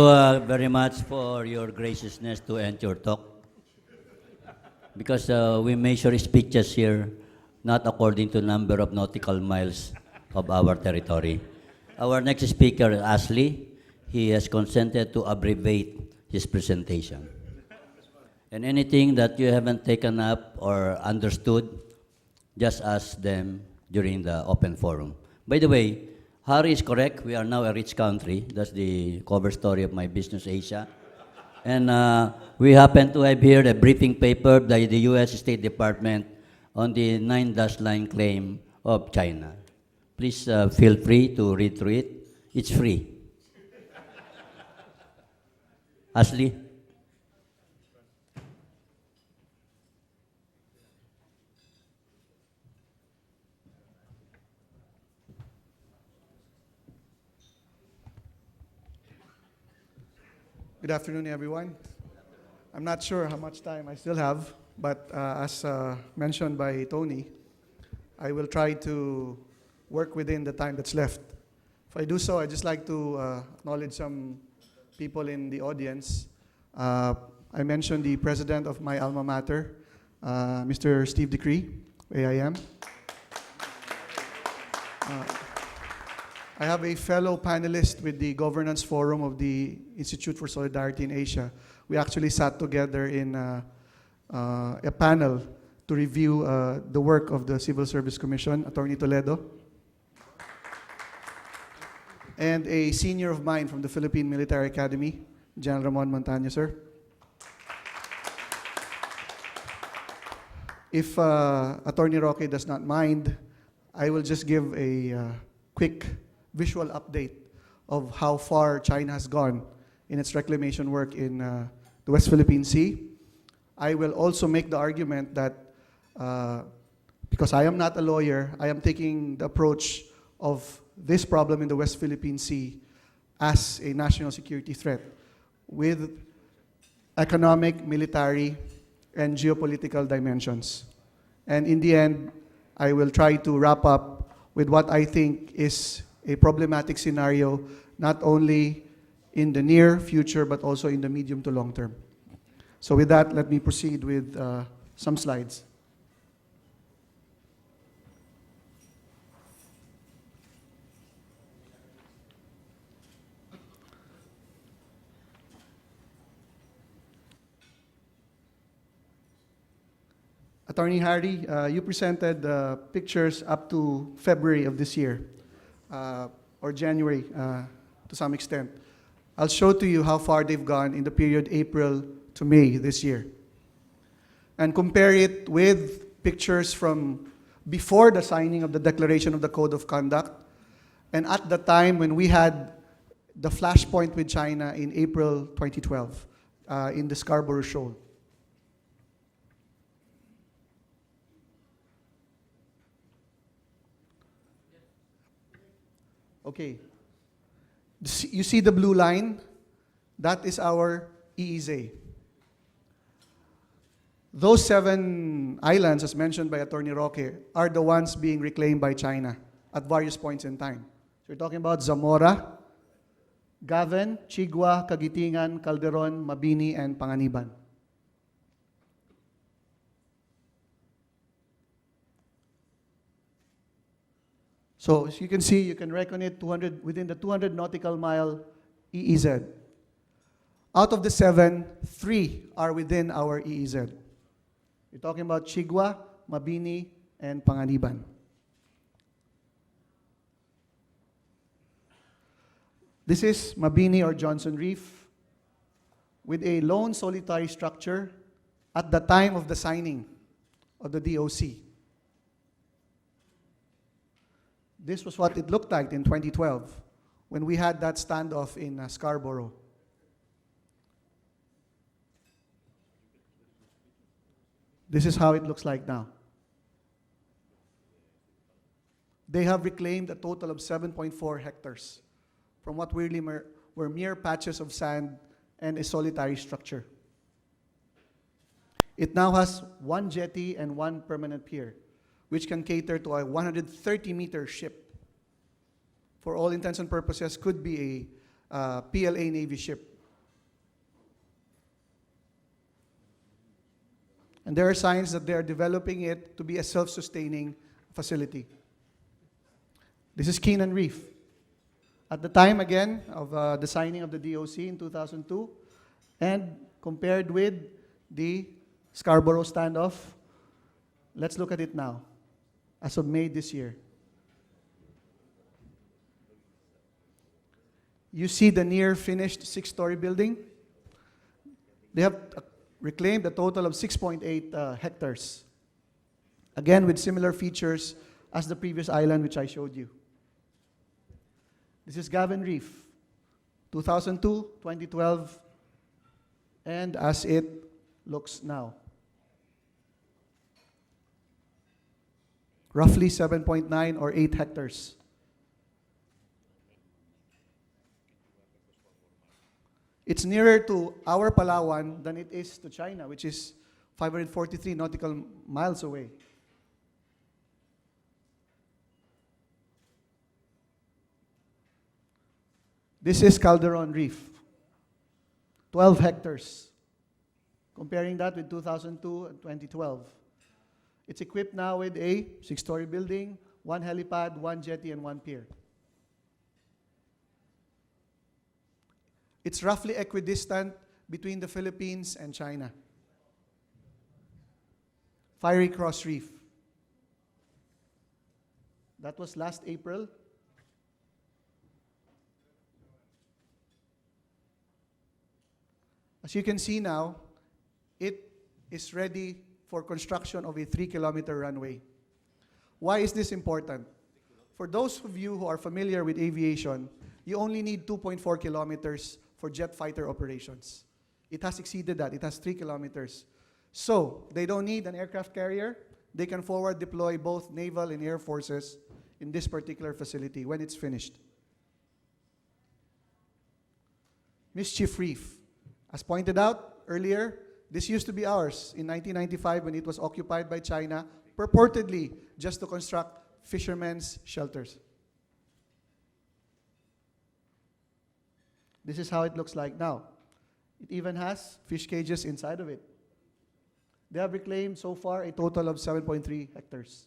very much for your graciousness to end your talk. Because we measure speeches here not according to number of nautical miles of our territory. Our next speaker is Ashley. He has consented to abbreviate his presentation. And anything that you haven't taken up or understood, just ask them during the open forum. By the way, Harry is correct. We are now a rich country. That's the cover story of my Business Asia. And we happen to have here a briefing paper by the U.S. State Department on the 9-line claim of China. Please feel free to read through it. It's free. Ashley? Good afternoon, everyone. I'm not sure how much time I still have, but as mentioned by Tony, I will try to work within the time that's left. If I do so, I'd just like to acknowledge some people in the audience. I mentioned the president of my alma mater, Mr. Steve Decree, AIM. I have a fellow panelist with the Governance Forum of the Institute for Solidarity in Asia. We actually sat together in a panel to review the work of the Civil Service Commission, Attorney Toledo, and a senior of mine from the Philippine Military Academy, General Ramon Montaño, sir. If Attorney Roque does not mind, I will just give a quick visual update of how far China has gone in its reclamation work in the West Philippine Sea. I will also make the argument that because I am not a lawyer, I am taking the approach of this problem in the West Philippine Sea as a national security threat with economic, military, and geopolitical dimensions. And in the end, I will try to wrap up with what I think is a problematic scenario, not only in the near future, but also in the medium to long term. So with that, let me proceed with some slides. Attorney Hardy, you presented pictures up to February of this year, or January to some extent. I'll show to you how far they've gone in the period April to May this year. And compare it with pictures from before the signing of the Declaration of the Code of Conduct, and at the time when we had the flashpoint with China in April 2012 in the Scarborough Shoal. Okay. You see the blue line? That is our EEZ. Those 7 islands, as mentioned by Attorney Roque, are the ones being reclaimed by China at various points in time. So we're talking about Zamora, Gaven, Chigua, Kagitingan, Calderon, Mabini, and Panganiban. So as you can see, you can reckon it within the 200 nautical mile EEZ. Out of the 7, 3 are within our EEZ. We're talking about Chigua, Mabini, and Panganiban. This is Mabini or Johnson Reef with a lone solitary structure at the time of the signing of the DOC. This was what it looked like in 2012 when we had that standoff in Scarborough. This is how it looks like now. They have reclaimed a total of 7.4 hectares from what really were mere patches of sand and a solitary structure. It now has one jetty and one permanent pier, which can cater to a 130-meter ship. For all intents and purposes, could be a PLA Navy ship. And there are signs that they are developing it to be a self-sustaining facility. This is Keenan Reef. At the time, again, of the signing of the DOC in 2002, and compared with the Scarborough standoff, let's look at it now, as of May this year. You see the near-finished 6-story building? They have reclaimed a total of 6.8 hectares. Again, with similar features as the previous island which I showed you. This is Gavin Reef, 2002, 2012, and as it looks now. Roughly 7.9 or 8 hectares. It's nearer to our Palawan than it is to China, which is 543 nautical miles away. This is Calderon Reef, 12 hectares. Comparing that with 2002 and 2012. It's equipped now with a 6-story building, 1 helipad, 1 jetty, and 1 pier. It's roughly equidistant between the Philippines and China. Fiery Cross Reef. That was last April. As you can see now, it is ready for construction of a 3-kilometer runway. Why is this important? For those of you who are familiar with aviation, you only need 2.4 kilometers for jet fighter operations. It has exceeded that. It has 3 kilometers. So they don't need an aircraft carrier. They can forward deploy both naval and air forces in this particular facility when it's finished. Mischief Reef. As pointed out earlier, this used to be ours in 1995 when it was occupied by China, purportedly just to construct fishermen's shelters. This is how it looks like now. It even has fish cages inside of it. They have reclaimed so far a total of 7.3 hectares.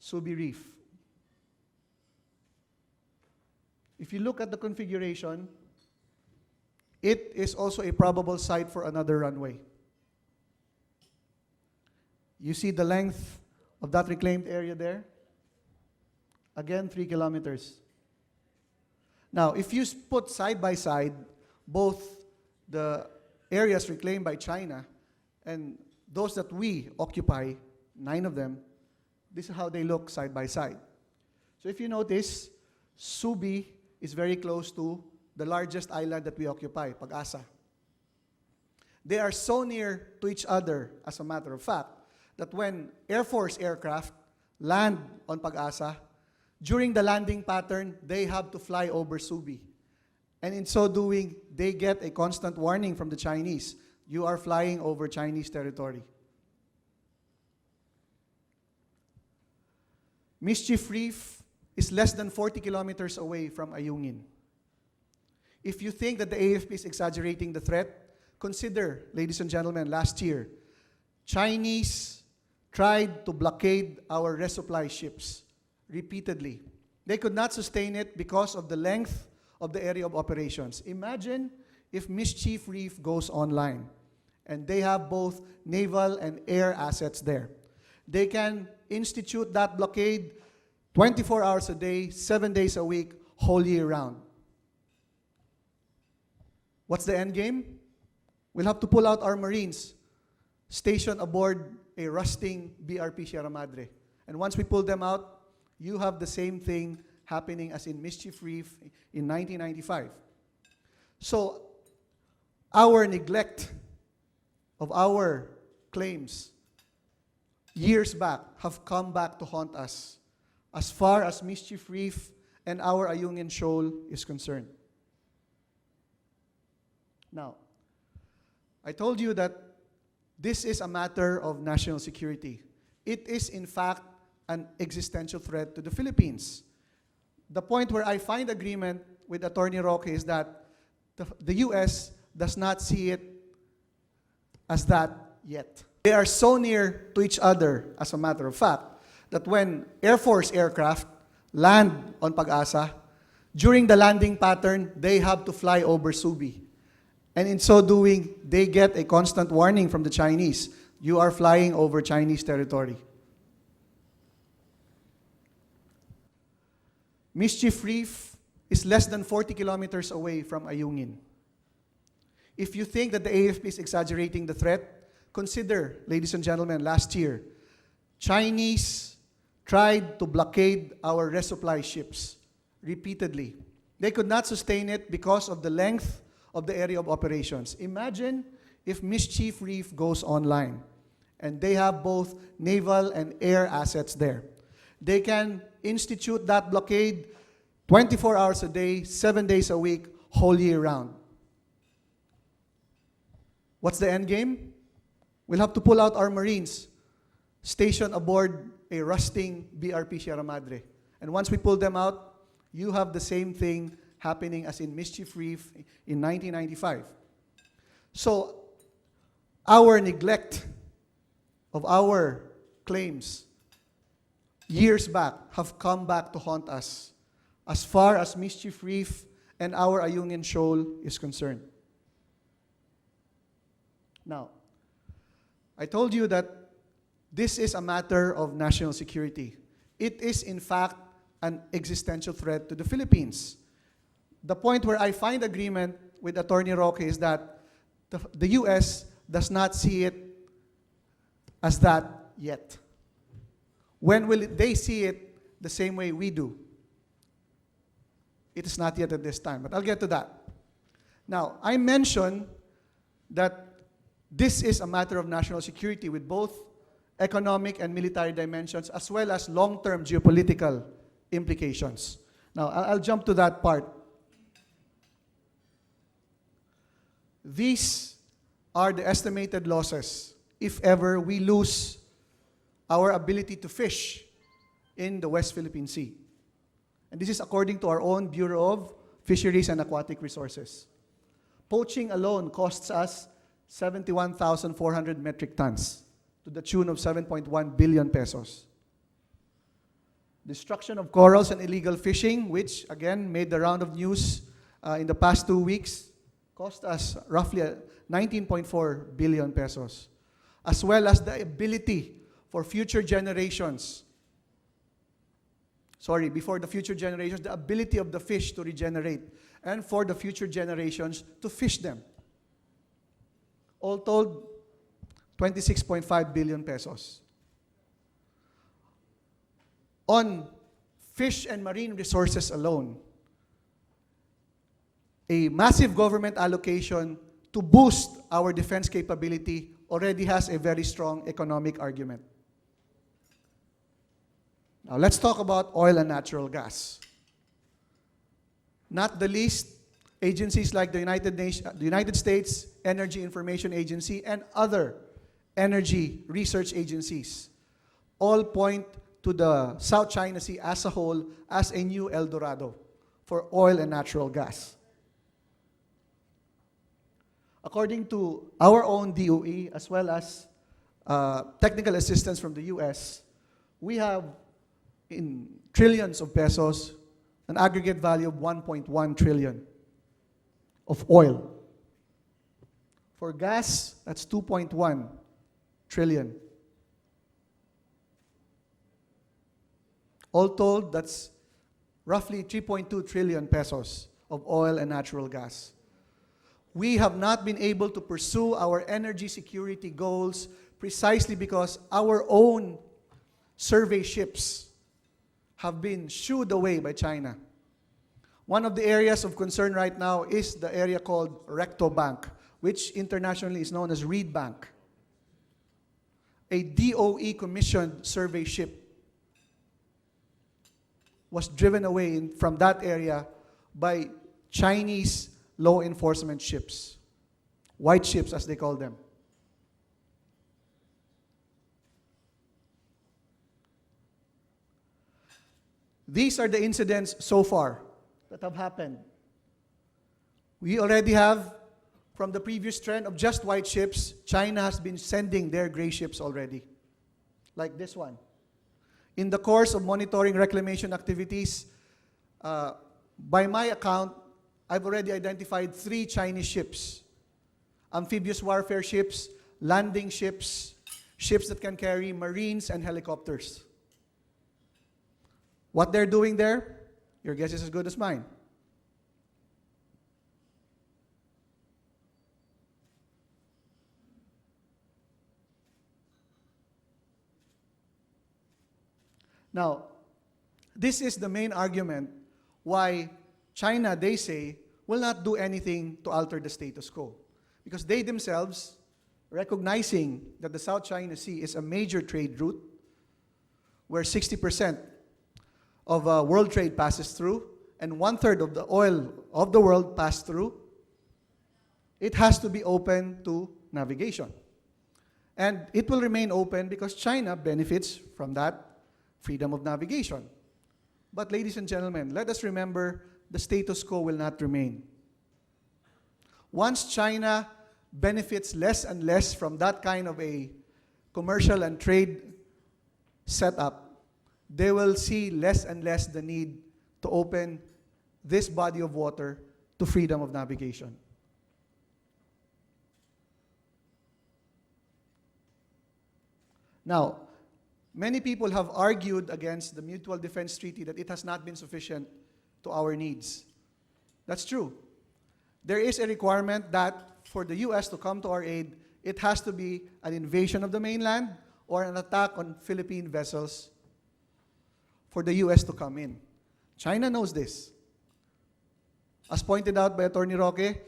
Subi Reef. If you look at the configuration, it is also a probable site for another runway. You see the length of that reclaimed area there? Again, 3 kilometers. Now, if you put side by side both the areas reclaimed by China and those that we occupy, 9 of them, this is how they look side by side. So if you notice, Subi is very close to the largest island that we occupy, Pag-asa. They are so near to each other, as a matter of fact, that when Air Force aircraft land on Pag-asa, during the landing pattern, they have to fly over Subi. And in so doing, they get a constant warning from the Chinese. You are flying over Chinese territory. Mischief Reef is less than 40 kilometers away from Ayungin. If you think that the AFP is exaggerating the threat, consider, ladies and gentlemen, last year, Chinese tried to blockade our resupply ships repeatedly. They could not sustain it because of the length of the area of operations. Imagine if Mischief Reef goes online and they have both naval and air assets there. They can institute that blockade 24 hours a day, 7 days a week, whole year round. What's the end game? we'll have to pull out our Marines stationed aboard a rusting BRP Sierra Madre. And once we pull them out, you have the same thing happening as in Mischief Reef in 1995. So our neglect of our claims years back have come back to haunt us as far as Mischief Reef and our Ayungin Shoal is concerned. Now, I told you that this is a matter of national security. It is, in fact, an existential threat to the Philippines. The point where I find agreement with Attorney Roque is that the US does not see it as that yet. They are so near to each other, as a matter of fact, that when Air Force aircraft land on Pag-asa, during the landing pattern, they have to fly over Subi. And in so doing, they get a constant warning from the Chinese. You are flying over Chinese territory. Mischief Reef is less than 40 kilometers away from Ayungin. If you think that the AFP is exaggerating the threat, consider, ladies and gentlemen, last year, Chinese tried to blockade our resupply ships repeatedly. They could not sustain it because of the length of the area of operations. Imagine if Mischief Reef goes online, and they have both naval and air assets there. They can institute that blockade 24 hours a day, 7 days a week, whole year round. What's the end game? We'll have to pull out our Marines stationed aboard a rusting BRP Sierra Madre. And once we pull them out, you have the same thing happening as in Mischief Reef in 1995. So our neglect of our claims years back have come back to haunt us as far as Mischief Reef and our Ayungin Shoal is concerned. Now, I told you that this is a matter of national security. It is, in fact, an existential threat to the Philippines. The point where I find agreement with Attorney Roque is that the US does not see it as that yet. When will they see it the same way we do? It is not yet at this time, but I'll get to that. Now, I mentioned that this is a matter of national security with both economic and military dimensions, as well as long-term geopolitical implications. Now, I'll jump to that part. These are the estimated losses if ever we lose our ability to fish in the West Philippine Sea. And this is according to our own Bureau of Fisheries and Aquatic Resources. Poaching alone costs us 71,400 metric tons to the tune of 7.1 billion pesos. Destruction of corals and illegal fishing, which again made the round of news in the past 2 weeks, cost us roughly 19.4 billion pesos, as well as the ability for future generations, before the future generations, the ability of the fish to regenerate, and for the future generations to fish them. All told, 26.5 billion pesos. On fish and marine resources alone, a massive government allocation to boost our defense capability already has a very strong economic argument. Now let's talk about oil and natural gas. Not the least, agencies like the United States Energy Information Agency and other energy research agencies all point to the South China Sea as a whole as a new El Dorado for oil and natural gas. According to our own DOE, as well as technical assistance from the US, we have in trillions of pesos an aggregate value of 1.1 trillion of oil. For gas, that's 2.1 trillion. All told, that's roughly 3.2 trillion pesos of oil and natural gas. we have not been able to pursue our energy security goals precisely because our own survey ships have been shooed away by China. One of the areas of concern right now is the area called Recto Bank, which internationally is known as Reed Bank. A DOE commissioned survey ship was driven away from that area by Chinese law enforcement ships, white ships as they call them. These are the incidents so far that have happened. We already have, from the previous trend of just white ships, China has been sending their gray ships already, like this one. In the course of monitoring reclamation activities, by my account, I've already identified 3 Chinese ships: amphibious warfare ships, landing ships, ships that can carry marines and helicopters. What they're doing there, your guess is as good as mine. Now, this is the main argument why China, they say, will not do anything to alter the status quo. Because they themselves, recognizing that the South China Sea is a major trade route, where 60% of world trade passes through, and 1/3 of the oil of the world passes through, it has to be open to navigation. And it will remain open because China benefits from that freedom of navigation. But ladies and gentlemen, let us remember the status quo will not remain. Once China benefits less and less from that kind of a commercial and trade setup, they will see less and less the need to open this body of water to freedom of navigation. Now, many people have argued against the Mutual Defense Treaty that it has not been sufficient to our needs. That's true. There is a requirement that for the U.S. to come to our aid, it has to be an invasion of the mainland or an attack on Philippine vessels for the U.S. to come in. China knows this. As pointed out by Attorney Roque,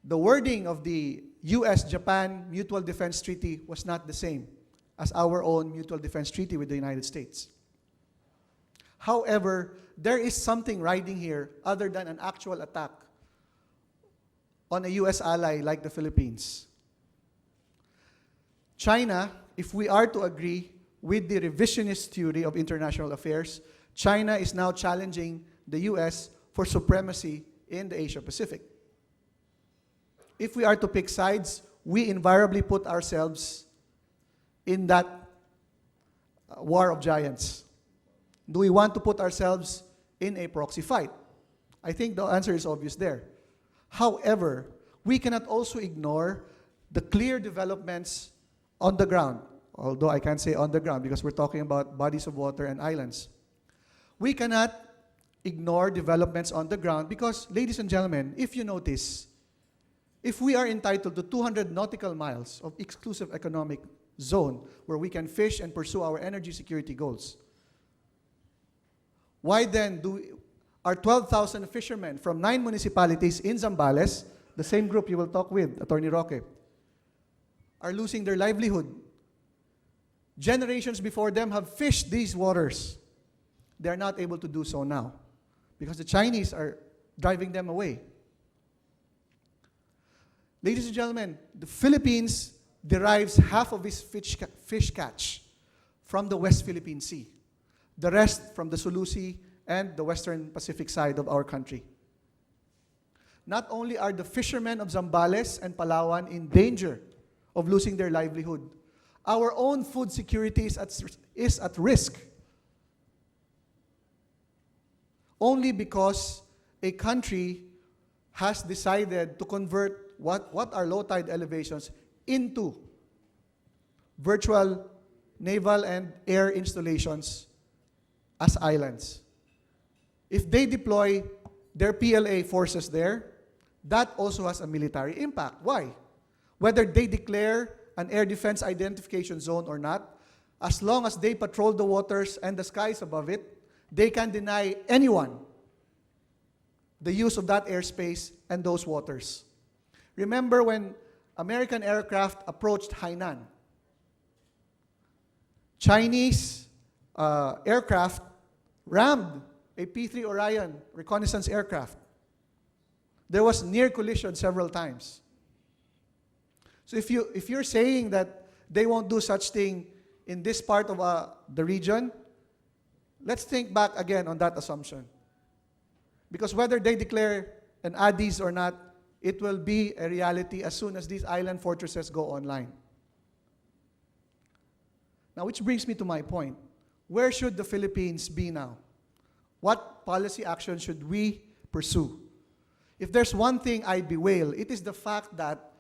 the wording of the U.S.-Japan Mutual Defense Treaty was not the same as our own mutual defense treaty with the United States. However, there is something riding here other than an actual attack on a U.S. ally like the Philippines. China, if we are to agree with the revisionist theory of international affairs, China is now challenging the U.S. for supremacy in the Asia-Pacific. If we are to pick sides, we invariably put ourselves in that war of giants. Do we want to put ourselves in a proxy fight? I think the answer is obvious there. However, we cannot also ignore the clear developments on the ground, although I can't say on the ground because we're talking about bodies of water and islands. We cannot ignore developments on the ground because, ladies and gentlemen, if you notice, if we are entitled to 200 nautical miles of exclusive economic zone where we can fish and pursue our energy security goals, why then are 12,000 fishermen from 9 municipalities in Zambales, the same group you will talk with, Attorney Roque, are losing their livelihood? Generations before them have fished these waters. They are not able to do so now because the Chinese are driving them away. Ladies and gentlemen, the Philippines derives half of its fish catch from the West Philippine Sea, the rest from the Sulu Sea and the Western Pacific side of our country. Not only are the fishermen of Zambales and Palawan in danger of losing their livelihood, our own food security is at risk only because a country has decided to convert what are low tide elevations into virtual naval and air installations as islands. If they deploy their PLA forces there, that also has a military impact. Why? Whether they declare an air defense identification zone or not, as long as they patrol the waters and the skies above it, they can deny anyone the use of that airspace and those waters. Remember when American aircraft approached Hainan? Chinese aircraft rammed a P-3 Orion reconnaissance aircraft. There was near collision several times. So if you're saying that they won't do such thing in this part of the region, let's think back again on that assumption. Because whether they declare an ADIZ or not, it will be a reality as soon as these island fortresses go online. Now, which brings me to my point. Where should the Philippines be now? What policy action should we pursue? If there's one thing I bewail, it is the fact that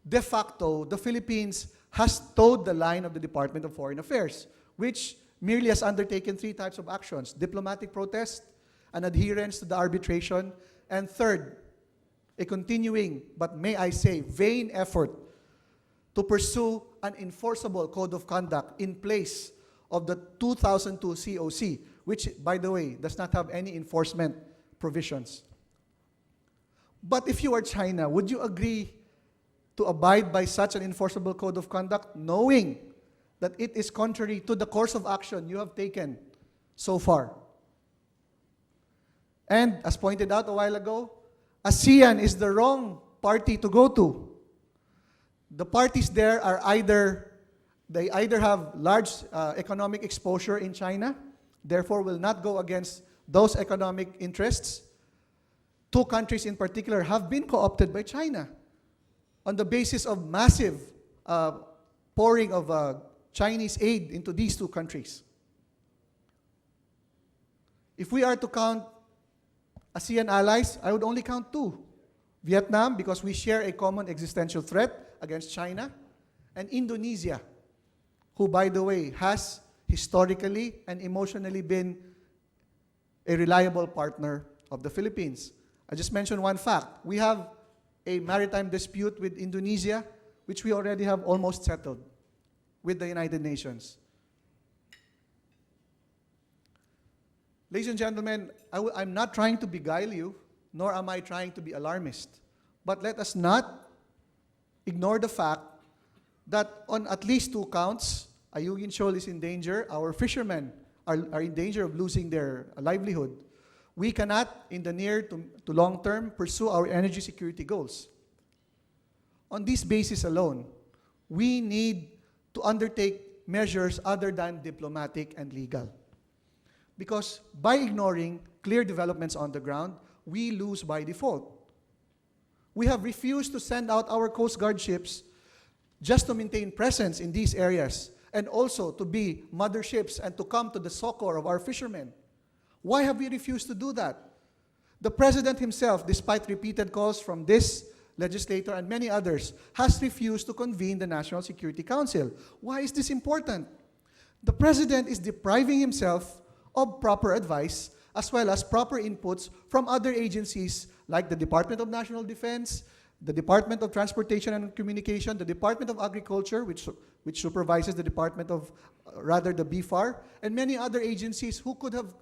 de facto, the Philippines has towed the line of the Department of Foreign Affairs, which merely has undertaken 3 types of actions: diplomatic protest, an adherence to the arbitration, and third, a continuing, but may I say, vain effort to pursue an enforceable code of conduct in place of the 2002 COC, which, by the way, does not have any enforcement provisions. But if you are China, would you agree to abide by such an enforceable code of conduct, knowing that it is contrary to the course of action you have taken so far? And as pointed out a while ago, ASEAN is the wrong party to go to. The parties there are either have large economic exposure in China, therefore will not go against those economic interests. 2 countries in particular have been co-opted by China on the basis of massive pouring of Chinese aid into these 2 countries. If we are to count ASEAN allies, I would only count 2. Vietnam, because we share a common existential threat against China, and Indonesia, who, by the way, has historically and emotionally been a reliable partner of the Philippines. I just mentioned one fact. We have a maritime dispute with Indonesia, which we already have almost settled with the United Nations. Ladies and gentlemen, I'm not trying to beguile you, nor am I trying to be alarmist. But let us not ignore the fact that on at least 2 counts, Ayungin Shoal is in danger, our fishermen are in danger of losing their livelihood. We cannot, in the near to long term, pursue our energy security goals. On this basis alone, we need to undertake measures other than diplomatic and legal. Because by ignoring clear developments on the ground, we lose by default. We have refused to send out our Coast Guard ships just to maintain presence in these areas and also to be motherships and to come to the succor of our fishermen. Why have we refused to do that? The President himself, despite repeated calls from this legislator and many others, has refused to convene the National Security Council. Why is this important? The President is depriving himself of proper advice as well as proper inputs from other agencies like the Department of National Defense, the Department of Transportation and Communication, the Department of Agriculture, which supervises the Department of, the BFAR, and many other agencies who could have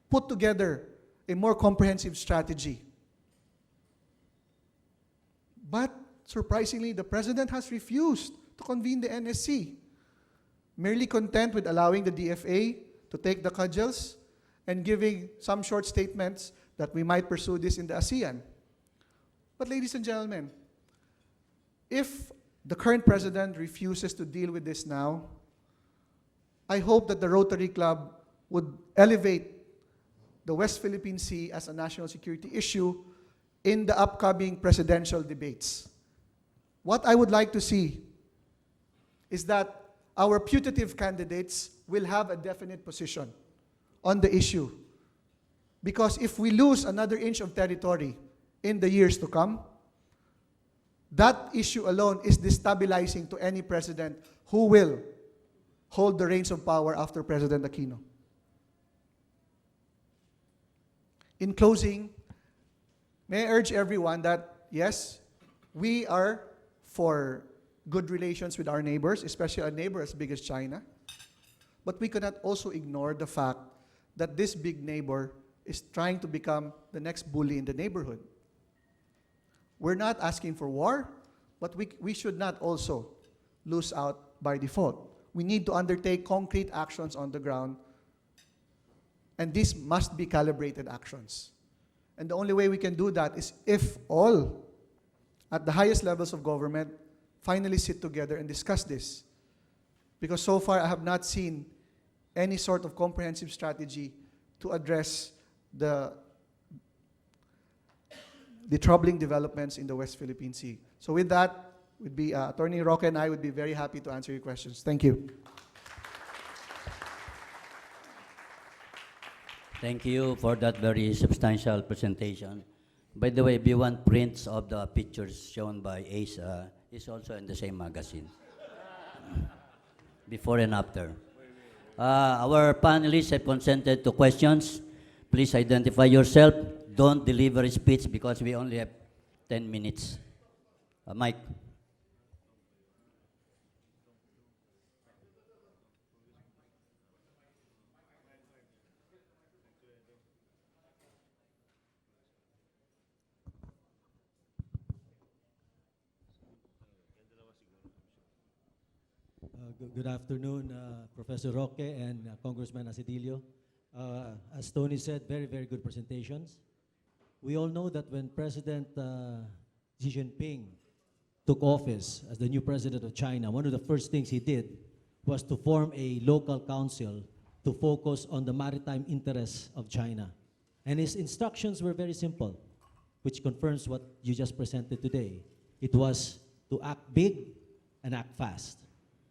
put together a more comprehensive strategy. But surprisingly, the President has refused to convene the NSC, merely content with allowing the DFA to take the cudgels and giving some short statements that we might pursue this in the ASEAN. But ladies and gentlemen, if the current President refuses to deal with this now, I hope that the Rotary Club would elevate the West Philippine Sea as a national security issue in the upcoming presidential debates. What I would like to see is that our putative candidates will have a definite position on the issue. Because if we lose another inch of territory in the years to come, that issue alone is destabilizing to any president who will hold the reins of power after President Aquino. In closing, may I urge everyone that yes, we are for good relations with our neighbors, especially a neighbor as big as China. But we cannot also ignore the fact that this big neighbor is trying to become the next bully in the neighborhood. We're not asking for war, but we should not also lose out by default. We need to undertake concrete actions on the ground, and these must be calibrated actions. And the only way we can do that is if all, at the highest levels of government, finally sit together and discuss this. Because so far I have not seen any sort of comprehensive strategy to address the troubling developments in the West Philippine Sea. So with that, would be Attorney Roque and I would be very happy to answer your questions. Thank you. Thank you for that very substantial presentation. By the way, if you want prints of the pictures shown by Ace, is also in the same magazine. Before and after. Our panelists have consented to questions. Please identify yourself. Don't deliver a speech because we only have 10 minutes. Mike. Good afternoon, Professor Roque and Congressman Asedillo. As Tony said, very, very good presentations. We all know that when President Xi Jinping took office as the new president of China, one of the first things he did was to form a local council to focus on the maritime interests of China. And his instructions were very simple, which confirms what you just presented today. It was to act big and act fast.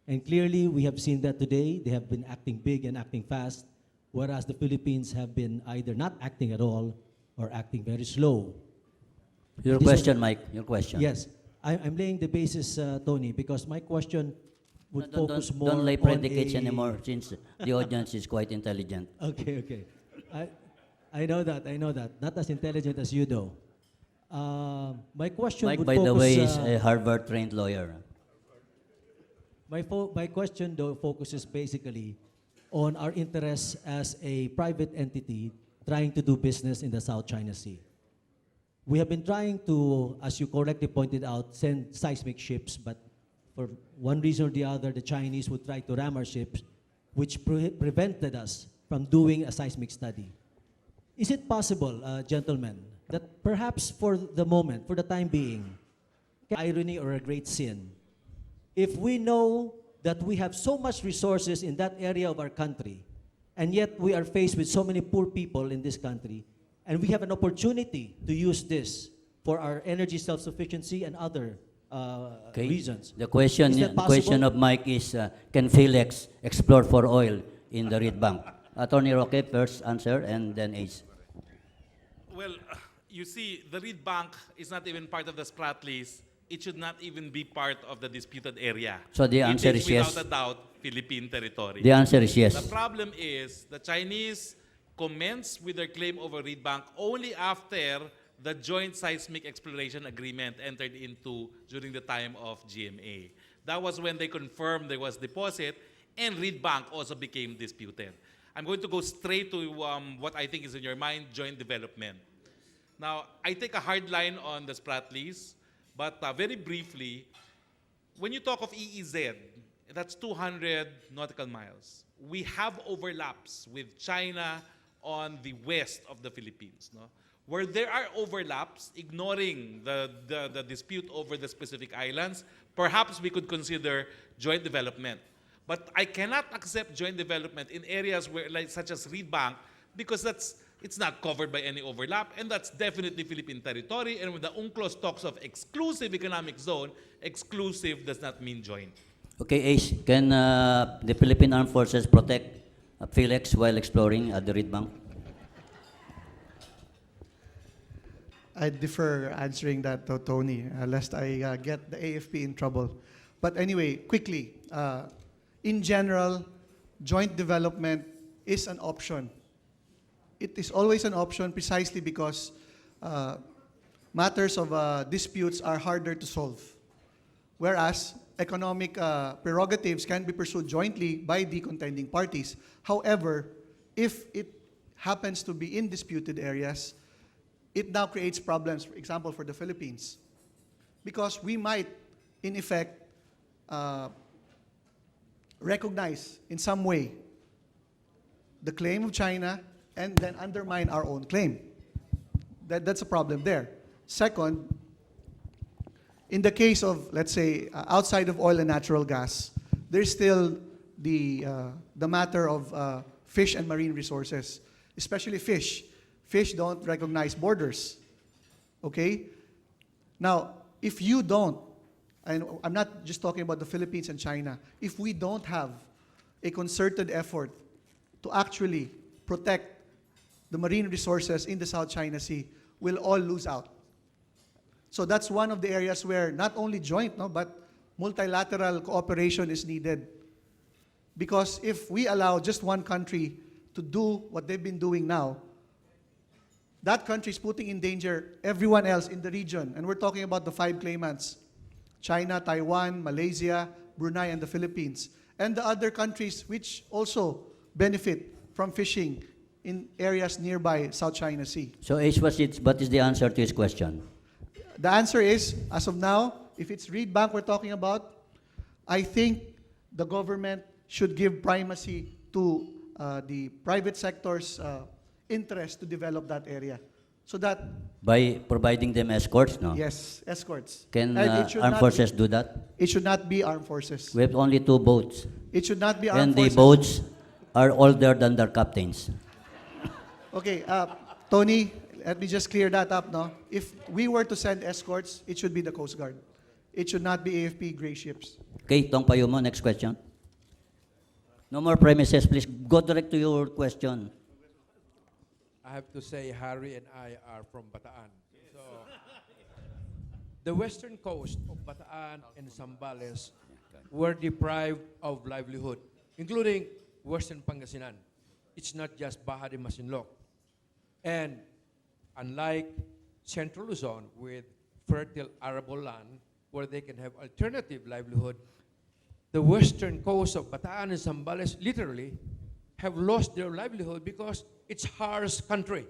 And clearly, we have seen that today. They have been acting big and acting fast, whereas the Philippines have been either not acting at all or acting very slow. Your question, Mike, your question. Yes. I'm laying the basis, Tony, because my question would focus more Don't lay on predicates a- anymore since the audience is quite intelligent. Okay, okay. I know that. Not as intelligent as you, though. My question Mike, would by focus... the way, is a Harvard-trained lawyer. My question, though, focuses basically on our interests as a private entity trying to do business in the South China Sea. We have been trying to, as you correctly pointed out, send seismic ships, but for one reason or the other, the Chinese would try to ram our ships, which prevented us from doing a seismic study. Is it possible, gentlemen, that perhaps for the moment, for the time being, irony or a great sin, if we know that we have so much resources in that area of our country, and yet we are faced with so many poor people in this country, and we have an opportunity to use this for our energy self-sufficiency and other reasons. The question, Is that the possible? question of Mike is, can Philex explore for oil in the Reed Bank? Attorney Roque, first answer, and then Ace. Well, you see, the Reed Bank is not even part of the Spratlys. It should not even be part of the disputed area. So the answer It is yes. without a doubt, Philippine territory. The answer is yes. The problem is the Chinese commenced with their claim over Reed Bank only after the joint seismic exploration agreement entered into during the time of GMA. That was when they confirmed there was deposit, and Reed Bank also became disputed. I'm going to go straight to what I think is in your mind, joint development. Now, I take a hard line on the Spratlys, but very briefly, when you talk of EEZ, that's 200 nautical miles. We have overlaps with China on the west of the Philippines. No? Where there are overlaps, ignoring the dispute over the specific islands, perhaps we could consider joint development. But I cannot accept joint development in areas where, like, such as Reed Bank, because it's not covered by any overlap, and that's definitely Philippine territory. And when the UNCLOS talks of exclusive economic zone, exclusive does not mean joint. Okay, Ace, can the Philippine Armed Forces protect Philex while exploring at the Reed Bank? I defer answering that to Tony, lest I get the AFP in trouble. But anyway, quickly, in general, joint development is an option. It is always an option precisely because matters of disputes are harder to solve, whereas economic prerogatives can be pursued jointly by the contending parties. However, if it happens to be in disputed areas, it now creates problems, for example, for the Philippines. Because we might, in effect, recognize in some way the claim of China and then undermine our own claim. That's a problem there. Second, in the case of, let's say, outside of oil and natural gas, there's still the matter of fish and marine resources, especially fish. Fish don't recognize borders, okay? Now, if you don't, and I'm not just talking about the Philippines and China, if we don't have a concerted effort to actually protect the marine resources in the South China Sea, we'll all lose out. So that's one of the areas where not only joint, no, but multilateral cooperation is needed. Because if we allow just one country to do what they've been doing now, that country is putting in danger everyone else in the region. And we're talking about the 5 claimants: China, Taiwan, Malaysia, Brunei, and the Philippines. And the other countries which also benefit from fishing in areas nearby South China Sea. So, Ace, what is the answer to his question? The answer is, as of now, if it's Reed Bank we're talking about, I think the government should give primacy to the private sector's interest to develop that area. So that, By providing them escorts, no? yes, escorts. Can And it should armed not forces do that? It should not be armed forces. We have only 2 boats. It should not be And armed the forces. boats are older than their captains. Okay, Tony, let me just clear that up, no? If we were to send escorts, it should be the Coast Guard. It should not be AFP gray ships. Okay, Tong Payumo, next question. No more premises, please. Go direct to your question. I have to say, Harry and I are from Bataan. So, the western coast of Bataan and Zambales were deprived of livelihood, including western Pangasinan. It's not just Baja de Masinloc. And unlike Central Luzon with fertile arable land where they can have alternative livelihood, the western coast of Bataan and Zambales literally have lost their livelihood because it's harsh country,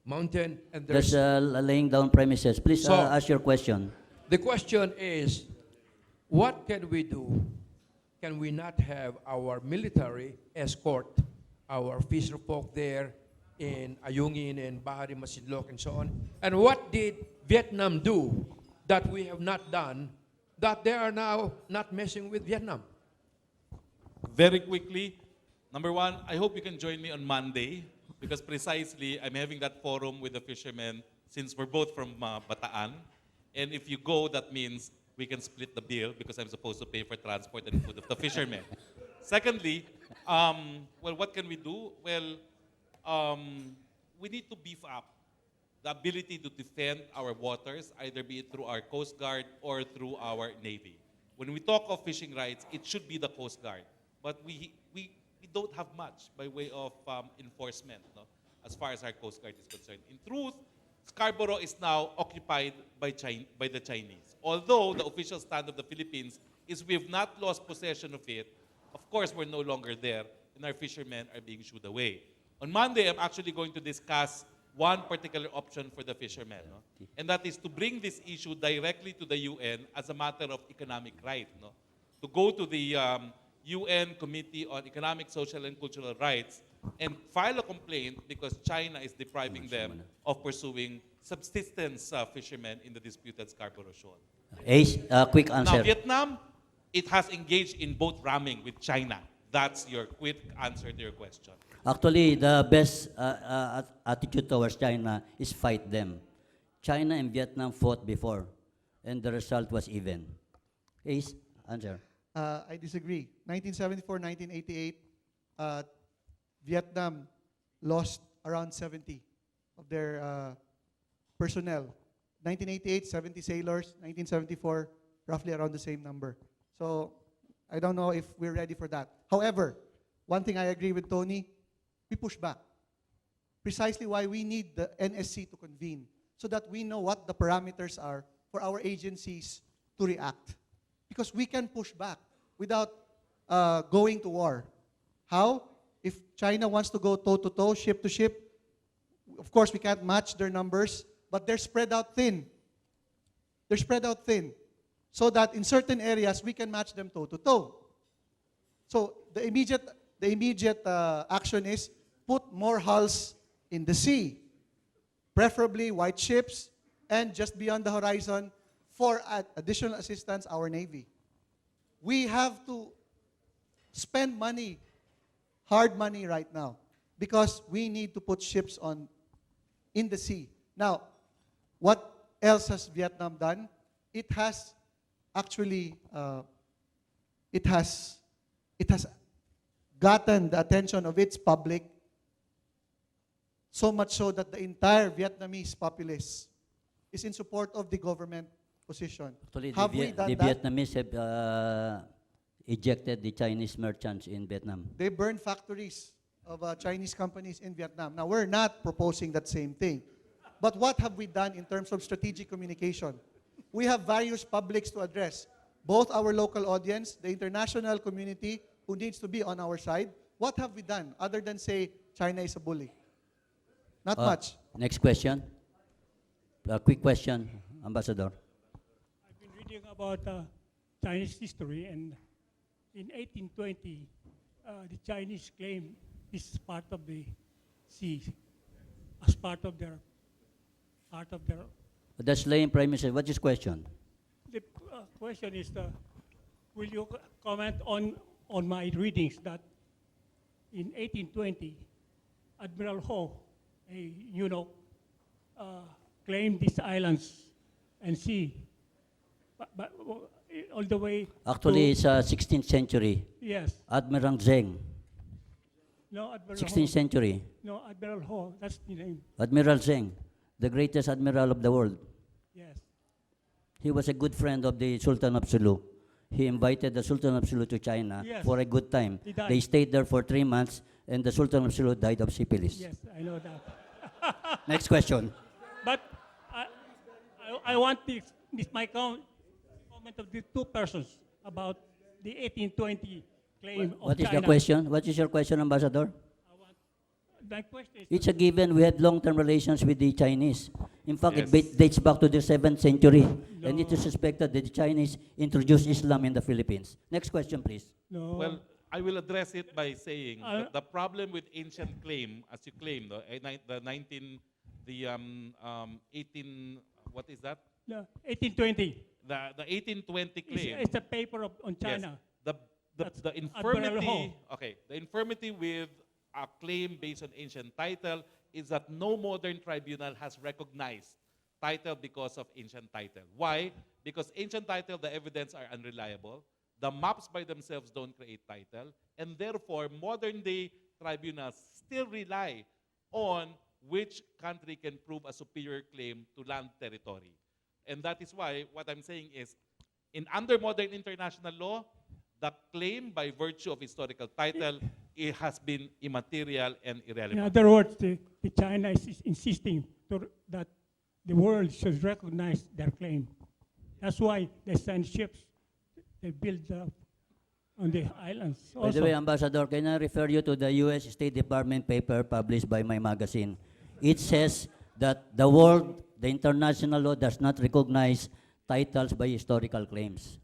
mountain, and there's... Just laying down premises. Please So- ask your question. The question is, what can we do? Can we not have our military escort our fisher folk there in Ayungin and Baja de Masinloc and so on? And what did Vietnam do that we have not done, that they are now not messing with Vietnam? Very quickly, number one, I hope you can join me on Monday because precisely I'm having that forum with the fishermen since we're both from Bataan. And if you go, that means we can split the bill because I'm supposed to pay for transport and food of the fishermen. Secondly, well, what can we do? Well, we need to beef up the ability to defend our waters, either be it through our Coast Guard or through our Navy. When we talk of fishing rights, it should be the Coast Guard. But we don't have much by way of enforcement, no, as far as our Coast Guard is concerned. In truth, Scarborough is now occupied by the Chinese. Although the official stand of the Philippines is we have not lost possession of it, of course we're no longer there, and our fishermen are being shooed away. On Monday, I'm actually going to discuss one particular option for the fishermen, no? And that is to bring this issue directly to the UN as a matter of economic right, no? To go to the UN Committee on Economic, Social, and Cultural Rights and file a complaint because China is depriving them of pursuing subsistence fishermen in the disputed Scarborough Shoal. Ace, quick answer. Now, Vietnam, it has engaged in boat ramming with China. That's your quick answer to your question. Actually, the best attitude towards China is fight them. China and Vietnam fought before, and the result was even. Ace, answer. I disagree. 1974, 1988, Vietnam lost around 70 of their personnel. 1988, 70 sailors. 1974, roughly around the same number. So I don't know if we're ready for that. However, one thing I agree with Tony, we push back. Precisely why we need the NSC to convene, so that we know what the parameters are for our agencies to react. Because we can push back without going to war. How? If China wants to go toe-to-toe, ship to ship, of course we can't match their numbers, but they're spread out thin. They're spread out thin. So that in certain areas, we can match them toe-to-toe. So the immediate action is put more hulls in the sea, preferably white ships, and just beyond the horizon, for additional assistance, our Navy. We have to spend money, hard money right now, because we need to put ships in the sea. Now, what else has Vietnam done? It has actually, it has gotten the attention of its public, so much so that the entire Vietnamese populace is in support of the government position. Actually, Have we done the that? Vietnamese have ejected the Chinese merchants in Vietnam. They burned factories of Chinese companies in Vietnam. Now, we're not proposing that same thing. But what have we done in terms of strategic communication? We have various publics to address, both our local audience, the international community who needs to be on our side. What have we done other than say China is a bully? Not much. Next question. A quick question, Ambassador. I've been reading about Chinese history, and in 1820, the Chinese claim this part of the sea as part of their That's laying premise. What's his question? The question is, will you comment on my readings that in 1820, Admiral Ho, a eunuch, claimed these islands and sea, but all the way. Actually, to, it's 16th century. yes. Admiral Zheng, No, Admiral 16th Ho. century. No, Admiral Ho. That's the name. Admiral Zheng, the greatest admiral of the world. Yes. He was a good friend of the Sultan of Sulu. He invited the Sultan of Sulu to China Yes. for a good time. He died. They stayed there for 3 months, and the Sultan of Sulu died of syphilis. Yes, I know that. Next question. But I want my comment of the two persons about the 1820 claim of What is China. the question? What is your question, Ambassador? My question is, It's a given. We had long-term relations with the Chinese. In fact, Yes. it dates back to the 7th century. And it is suspected that the Chinese introduced Islam in the Philippines. Next question, please. no, Well, I will address it by saying Uh, that the problem with ancient claim, as you claim, the 18, what is that? no, 1820. The 1820 claim. It's a paper on Yes. China. The That's infirmity, Admiral Ho. okay, the infirmity with a claim based on ancient title is that no modern tribunal has recognized title because of ancient title. Why? Because ancient title, the evidence are unreliable. The maps by themselves don't create title. And therefore, modern day tribunals still rely on which country can prove a superior claim to land territory. And that is why what I'm saying is, under modern international law, the claim by virtue of historical title, it has been immaterial and In irrelevant. other words, the China is insisting that the world should recognize their claim. That's why they send ships. They build on the islands. By the way, Ambassador, can I refer you to the U.S. State Department paper published by my magazine? It says that the world, the international law, does not recognize titles by historical claims.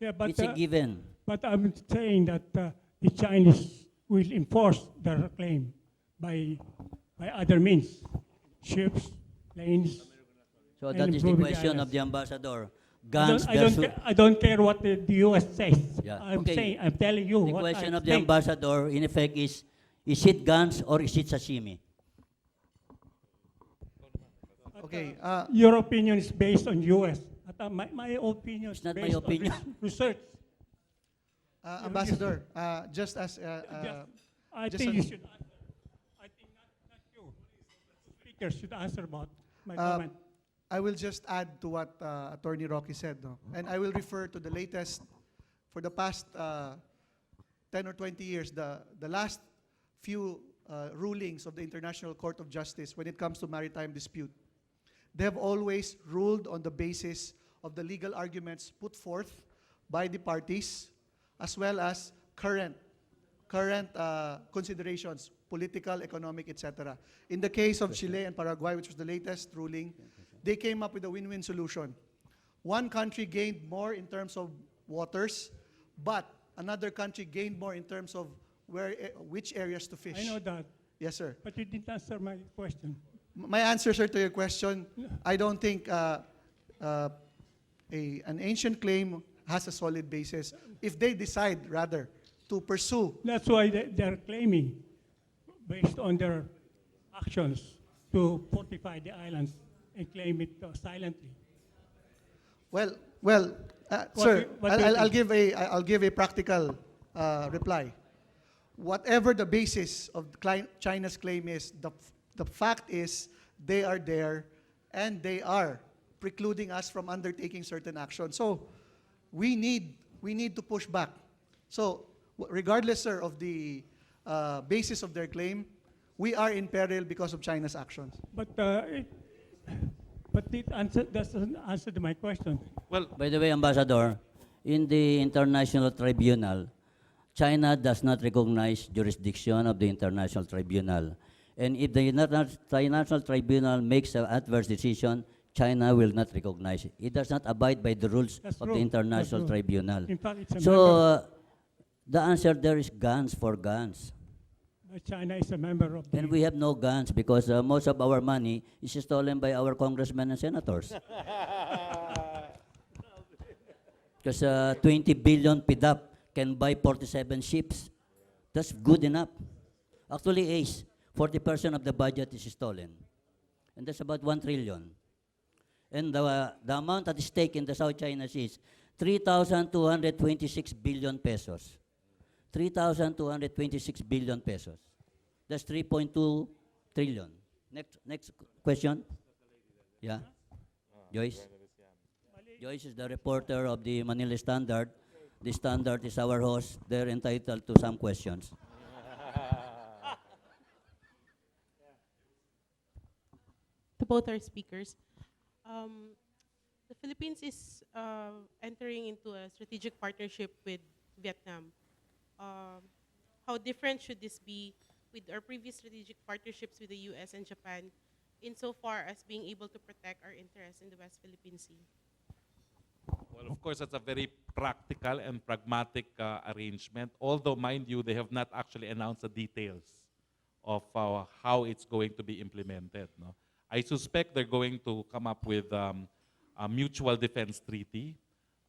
Yeah, but It's a given. But I'm saying that the Chinese will enforce their claim by other means, ships, planes. So and that is the improving question of islands. the ambassador. Guns I don't, versus... I don't care what the US says. Yeah, I'm okay. saying, I'm telling you The what question I of the think. ambassador, in effect, is it guns or is it sashimi? Okay. Your opinion is based on US. But my opinion is not my based opinion. on research. Ambassador, just as I just think an- you should answer. I think not you. Speakers should answer about my comment. I will just add to what Attorney Rocky said, no? And I will refer to the latest, for the past 10 or 20 years, the last few rulings of the International Court of Justice when it comes to maritime dispute. they have always ruled on the basis of the legal arguments put forth by the parties, as well as current considerations, political, economic, etc. In the case of Chile and Paraguay, which was the latest ruling, they came up with a win-win solution. One country gained more in terms of waters, but another country gained more in terms of which areas to fish. I know that, Yes, sir. but you didn't answer my question. My answer, sir, to your question, I don't think an ancient claim has a solid basis. If they decide, rather, to pursue, That's why they're claiming, based on their actions, to fortify the islands and claim it silently. well, What sir, do you I'll give a practical reply. Whatever the basis of China's claim is, the fact is they are there and they are precluding us from undertaking certain action. So we need to push back. So regardless, sir, of the basis of their claim, we are in peril because of China's actions. But it doesn't answer to my question. Well, By the way, Ambassador, in the International Tribunal, China does not recognize jurisdiction of the International Tribunal. And if the International Tribunal makes an adverse decision, China will not recognize it. It does not abide by the rules That's of true. the International That's true. Tribunal. In fact, it's a So, member. the answer there is guns for guns. China is a member of the... And we have no guns because most of our money is stolen by our congressmen and senators. Because 20 billion PDAP can buy 47 ships. That's good enough. Actually, Ace, 40% of the budget is stolen. And that's about 1 trillion. And the amount at stake in the South China Sea is 3,226 billion pesos. 3,226 billion pesos. That's 3.2 trillion. Next question. Yeah? Joyce? Joyce is the reporter of the Manila Standard. The Standard is our host. They're entitled to some questions. To both our speakers. The Philippines is entering into a strategic partnership with Vietnam. How different should this be with our previous strategic partnerships with the US and Japan insofar as being able to protect our interests in the West Philippine Sea? Well, of course, that's a very practical and pragmatic arrangement. Although, mind you, they have not actually announced the details of how it's going to be implemented. No? I suspect they're going to come up with a mutual defense treaty.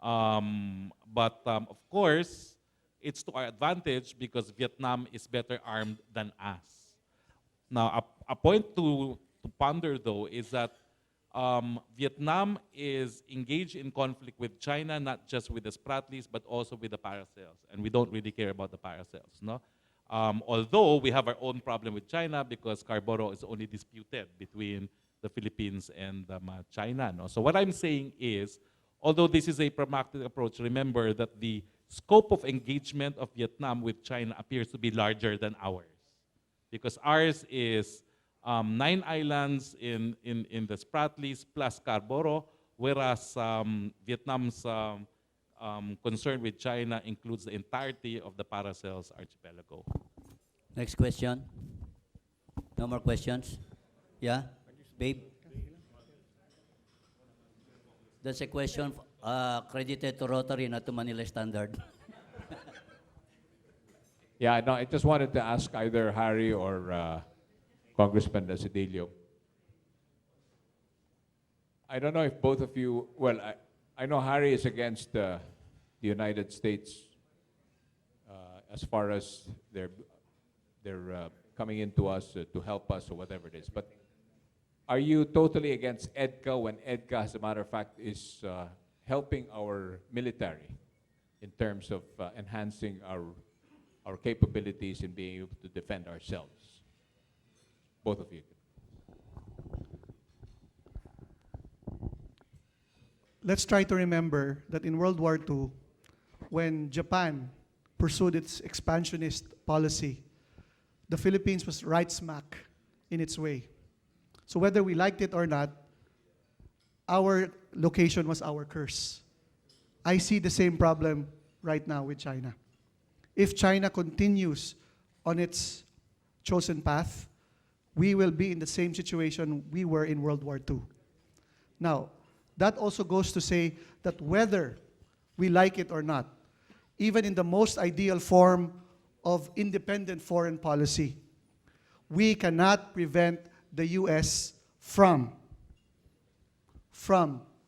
But of course, it's to our advantage because Vietnam is better armed than us. Now, a point to ponder, though, is that Vietnam is engaged in conflict with China, not just with the Spratlys, but also with the Paracels. And we don't really care about the Paracels. No? Although we have our own problem with China because Scarborough is only disputed between the Philippines and China. No? So what I'm saying is, although this is a pragmatic approach, remember that the scope of engagement of Vietnam with China appears to be larger than ours. Because ours is 9 islands in the Spratlys plus Scarborough, whereas Vietnam's concern with China includes the entirety of the Paracels archipelago. Next question. No more questions? Yeah? Babe? That's a question credited to Rotary, not to Manila Standard. Yeah, no, I just wanted to ask either Harry or Congressman Desiderio. I don't know if both of you, well, I know Harry is against the United States as far as they're coming into us to help us or whatever it is. But are you totally against EDCA when EDCA, as a matter of fact, is helping our military in terms of enhancing our capabilities in being able to defend ourselves? Both of you. Let's try to remember that in World War II, when Japan pursued its expansionist policy, the Philippines was right smack in its way. So whether we liked it or not, our location was our curse. I see the same problem right now with China. If China continues on its chosen path, we will be in the same situation we were in World War II. Now, that also goes to say that whether we like it or not, even in the most ideal form of independent foreign policy, we cannot prevent the US from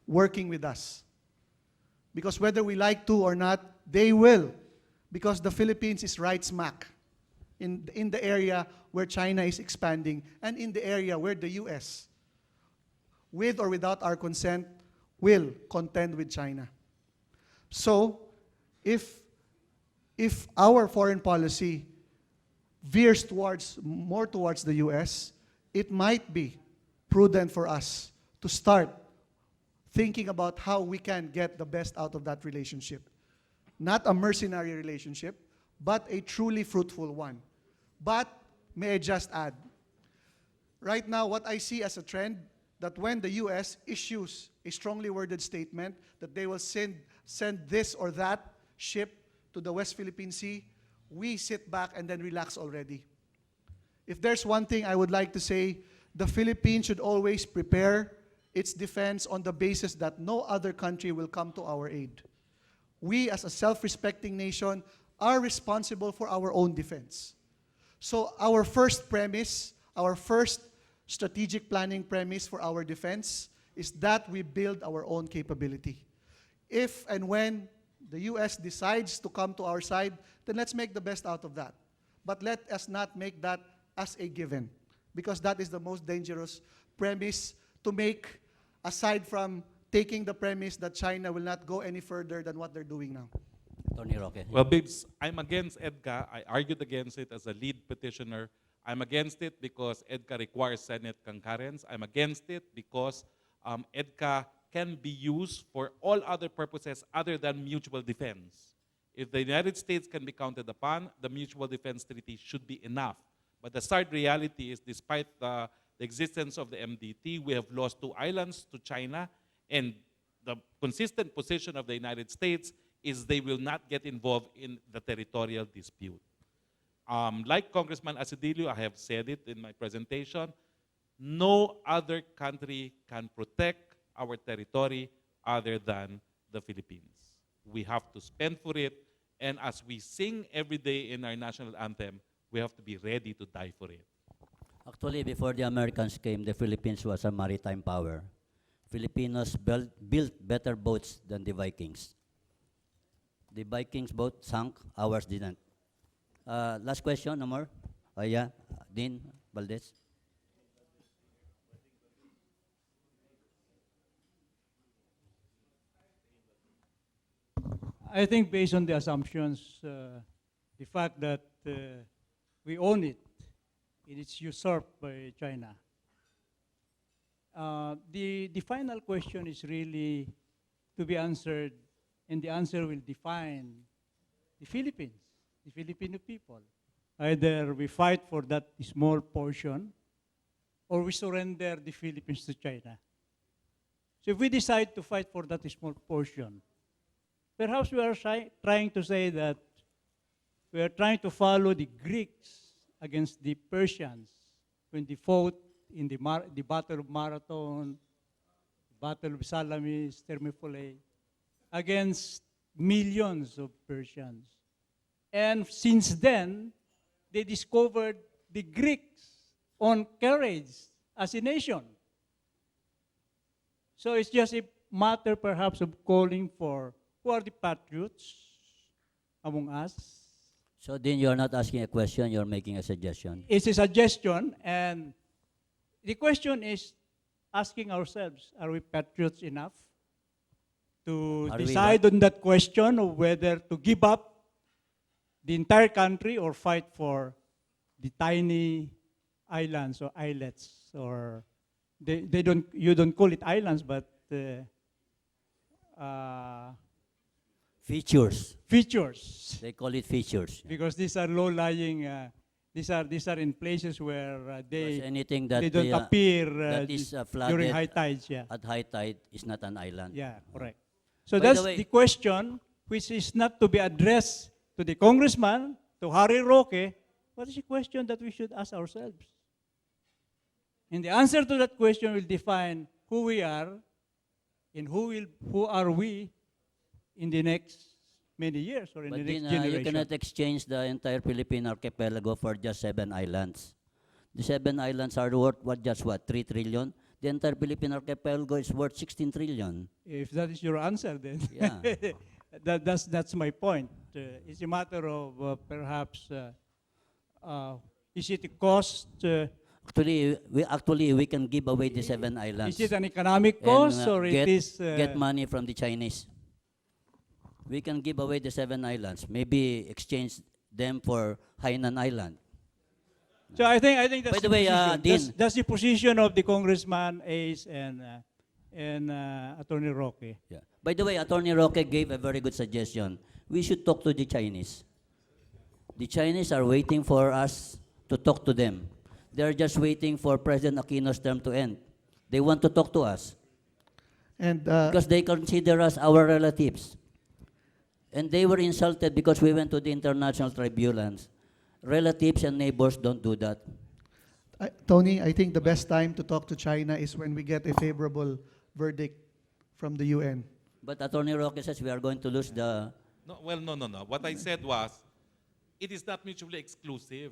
working with us. Because whether we like to or not, they will. Because the Philippines is right smack in the area where China is expanding and in the area where the US, with or without our consent, will contend with China. So, if our foreign policy veers more towards the US, it might be prudent for us to start thinking about how we can get the best out of that relationship. Not a mercenary relationship, but a truly fruitful one. But, may I just add, right now what I see as a trend, that when the US issues a strongly worded statement that they will send this or that ship to the West Philippine Sea, we sit back and then relax already. If there's one thing I would like to say, the Philippines should always prepare its defense on the basis that no other country will come to our aid. We, as a self-respecting nation, are responsible for our own defense. So our first premise, our first strategic planning premise for our defense is that we build our own capability. If and when the US decides to come to our side, then let's make the best out of that. But let us not make that as a given, because that is the most dangerous premise to make, aside from taking the premise that China will not go any further than what they're doing now. Attorney Roque. Well, Biggs, I'm against EDCA. I argued against it as a lead petitioner. I'm against it because EDCA requires Senate concurrence. I'm against it because EDCA can be used for all other purposes other than mutual defense. If the United States can be counted upon, the Mutual Defense Treaty should be enough. But the sad reality is, despite the existence of the MDT, we have lost 2 islands to China, and the consistent position of the United States is they will not get involved in the territorial dispute. Like Congressman Asedillo, I have said it in my presentation, no other country can protect our territory other than the Philippines. We have to spend for it, and as we sing every day in our national anthem, we have to be ready to die for it. Actually, before the Americans came, the Philippines was a maritime power. Filipinos built better boats than the Vikings. The Vikings boat sank, ours didn't. Last question, no more? Yeah, Dean Valdez. I think based on the assumptions, the fact that we own it, it's usurped by China. The final question is really to be answered, and the answer will define the Philippines, the Filipino people. Either we fight for that small portion, or we surrender the Philippines to China. So if we decide to fight for that small portion, perhaps we are trying to say that we are trying to follow the Greeks against the Persians when they fought in the Battle of Marathon, Battle of Salamis, Thermopylae, against millions of Persians. And since then, they discovered the Greeks on courage as a nation. So it's just a matter perhaps of calling for who are the patriots among us. So then you're not asking a question, you're making a suggestion. It's a suggestion, and the question is asking ourselves, are we patriots enough to decide on that question of whether to give up the entire country or fight for the tiny islands or islets, or you don't call it islands, but Features. Features. They call it features. Because these are low-lying These are in places where Because anything that they don't they, appear that is during flooded high tides. Yeah. at high tide is not an island. Yeah, correct. So By the that's way- the question, which is not to be addressed to the congressman, to Harry Roque. What is the question that we should ask ourselves? And the answer to that question will define who we are and who are we in the next many years or in But the then, next generation. you cannot exchange the entire Philippine archipelago for just 7 islands. The 7 islands are worth just what, 3 trillion? The entire Philippine archipelago is worth 16 trillion. If that is your answer, then Yeah. that's my point. It's a matter of perhaps is it a cost? Actually, we can give away the 7 islands. Is it an economic cost and, or it is? Get money from the Chinese. We can give away the 7 islands. Maybe exchange them for Hainan Island. So I think that's By the way, position. Dean. That's the position of the Congressman Ace and Attorney Roque. Yeah. By the way, Attorney Roque gave a very good suggestion. We should talk to the Chinese. The Chinese are waiting for us to talk to them. They are just waiting for President Aquino's term to end. They want to talk to us And because they consider us our relatives. And they were insulted because we went to the international tribunals. Relatives and neighbors don't do that. Tony, I think the best time to talk to China is when we get a favorable verdict from the UN. But Attorney Roque says we are going to lose the... No, well, no. What I said was, it is not mutually exclusive.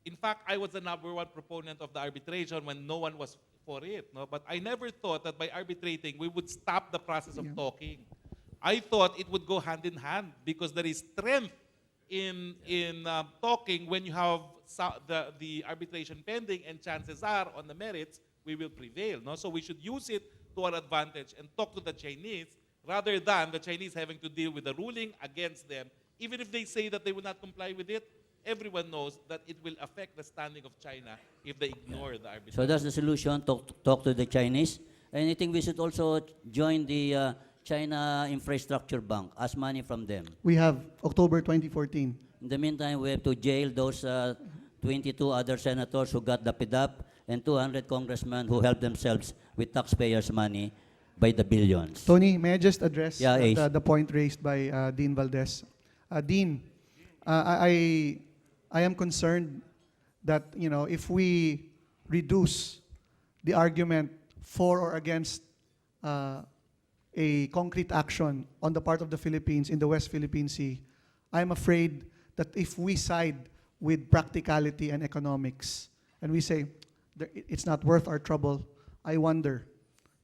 In fact, I was the number one proponent of the arbitration when no one was for it. No? But I never thought that by arbitrating, we would stop the process of talking. I thought it would go hand in hand because there is strength in talking when you have the arbitration pending, and chances are, on the merits, we will prevail. No? So we should use it to our advantage and talk to the Chinese rather than the Chinese having to deal with the ruling against them. Even if they say that they will not comply with it, everyone knows that it will affect the standing of China if they ignore the arbitration. So that's the solution, talk to the Chinese. And I think we should also join the China Infrastructure Bank, ask money from them. We have October 2014. In the meantime, we have to jail those 22 other senators who got the PDAP and 200 congressmen who helped themselves with taxpayers' money by the billions. Tony, may I just address Yeah, Ace. the point raised by Dean Valdez? Dean, I am concerned that, if we reduce the argument for or against a concrete action on the part of the Philippines in the West Philippine Sea, I'm afraid that if we side with practicality and economics and we say it's not worth our trouble, I wonder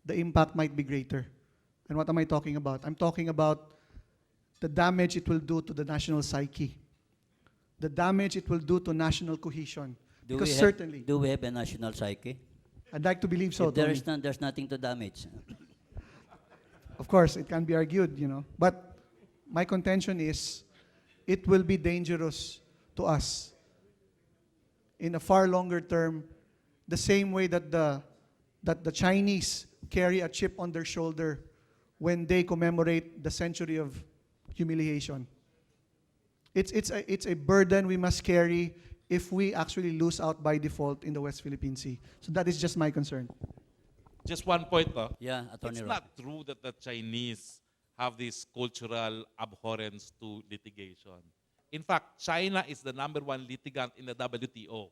the impact might be greater. And what am I talking about? I'm talking about the damage it will do to the national psyche, the damage it will do to national cohesion. Because certainly, Do we have a national psyche? I'd like to believe so, If there Tony. is none, there's nothing to damage. Of course, it can be argued, But my contention is it will be dangerous to us in a far longer term, the same way that the Chinese carry a chip on their shoulder when they commemorate the century of humiliation. It's a burden we must carry if we actually lose out by default in the West Philippine Sea. So that is just my concern. Just one point, though. Yeah, Attorney It's Roque. not true that the Chinese have this cultural abhorrence to litigation. In fact, China is the #1 litigant in the WTO.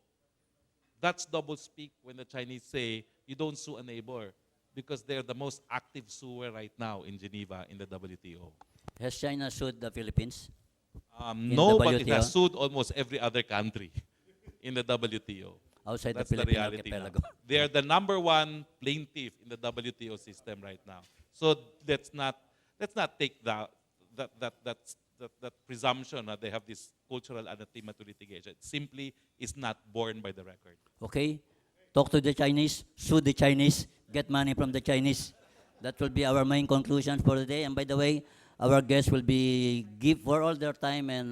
That's doublespeak when the Chinese say you don't sue a neighbor because they're the most active suer right now in Geneva in the WTO. Has China sued the Philippines? No, but it WTO? has sued almost every other country in the WTO. Outside That's the Philippine reality now. archipelago. They are the #1 plaintiff in the WTO system right now. So let's not take that presumption that they have this cultural anathema to litigation. It simply is not borne by the record. Okay? Talk to the Chinese, sue the Chinese, get money from the Chinese. That will be our main conclusion for the day. And by the way, our guests will be give for all their time and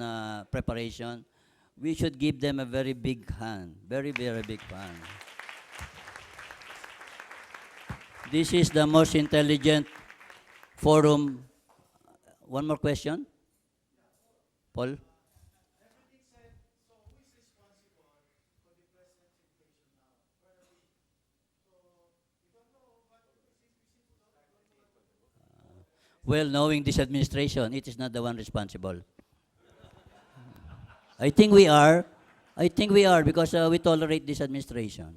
preparation. We should give them a very big hand, very, very big hand. This is the most intelligent forum. One more question? Paul? Well, knowing this administration, it is not the one responsible. I think we are. I think we are because we tolerate this administration.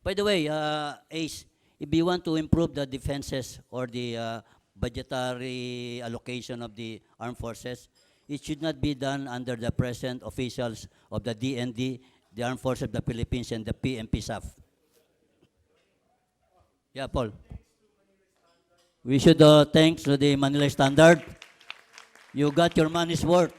By the way, Ace, if you want to improve the defenses or the budgetary allocation of the armed forces, it should not be done under the present officials of the DND, the Armed Forces of the Philippines, and the PMP SAF. Yeah, Paul. We should thanks to the Manila Standard. You got your money's worth.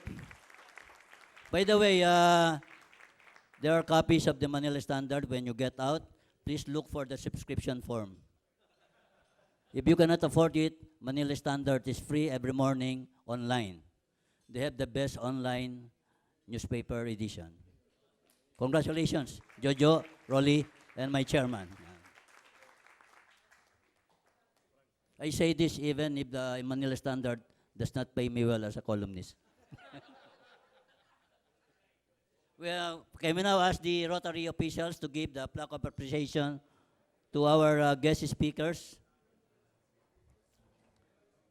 By the way, there are copies of the Manila Standard when you get out. Please look for the subscription form. If you cannot afford it, Manila Standard is free every morning online. They have the best online newspaper edition. Congratulations, Jojo, Rolly, and my chairman. I say this even if the Manila Standard does not pay me well as a columnist. Well, can we now ask the Rotary officials to give the plaque of appreciation to our guest speakers,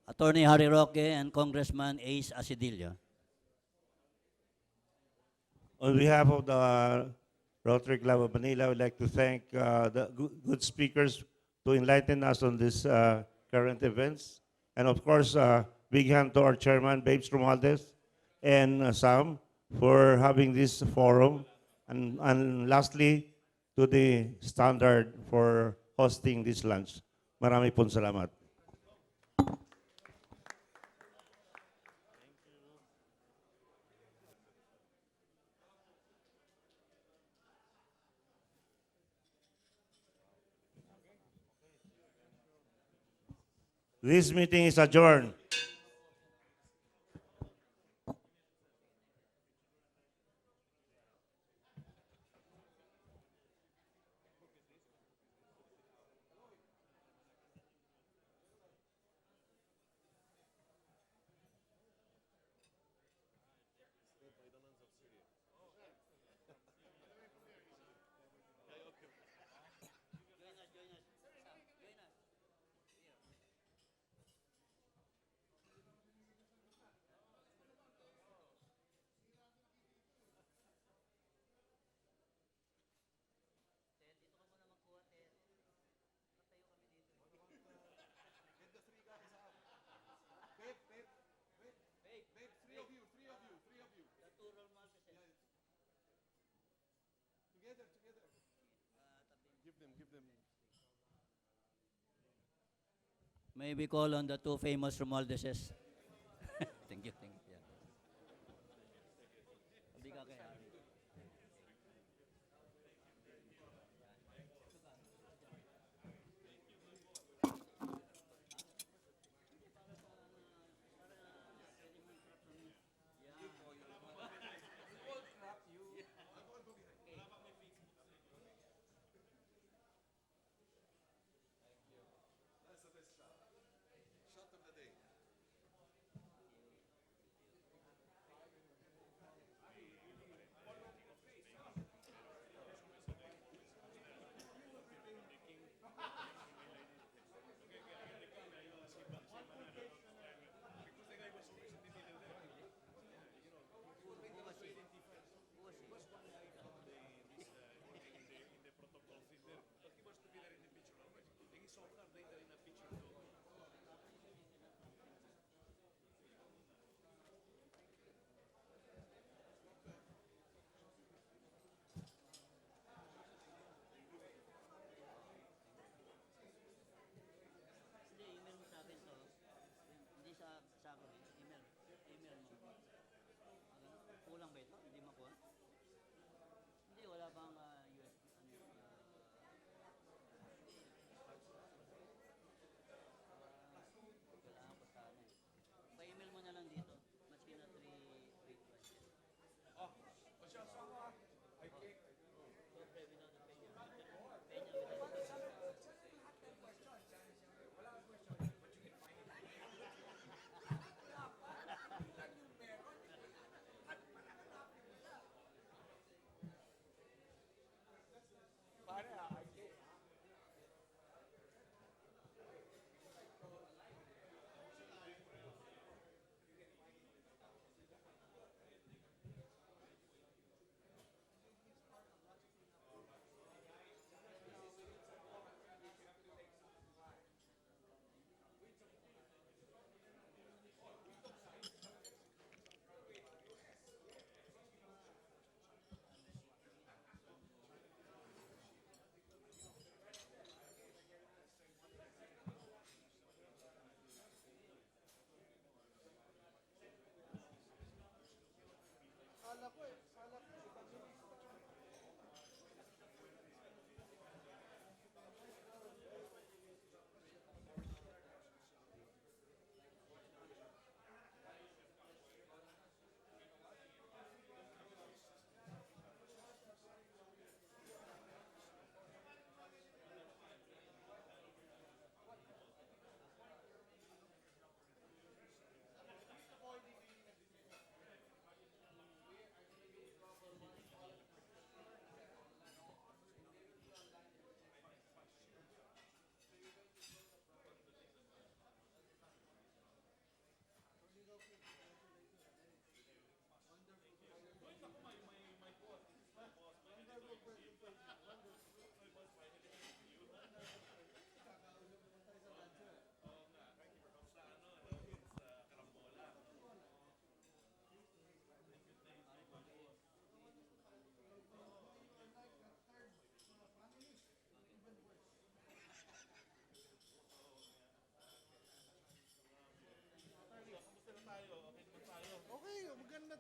Attorney Harry Roque and Congressman Ace Acidillo. On behalf of the Rotary Club of Manila, I would like to thank the good speakers to enlighten us on this current events. And of course, big hand to our chairman, Babes Romualdez, and Sam, for having this forum. And lastly, to the Standard for hosting this lunch. Marami pong salamat. This meeting is adjourned. May we call on the two famous Romualdeses? Thank you, thank you. Yeah.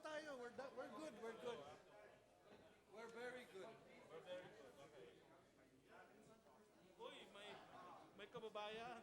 tayo. We're good. We're good. We're very good. Uy, may kababayan.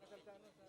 Kakasal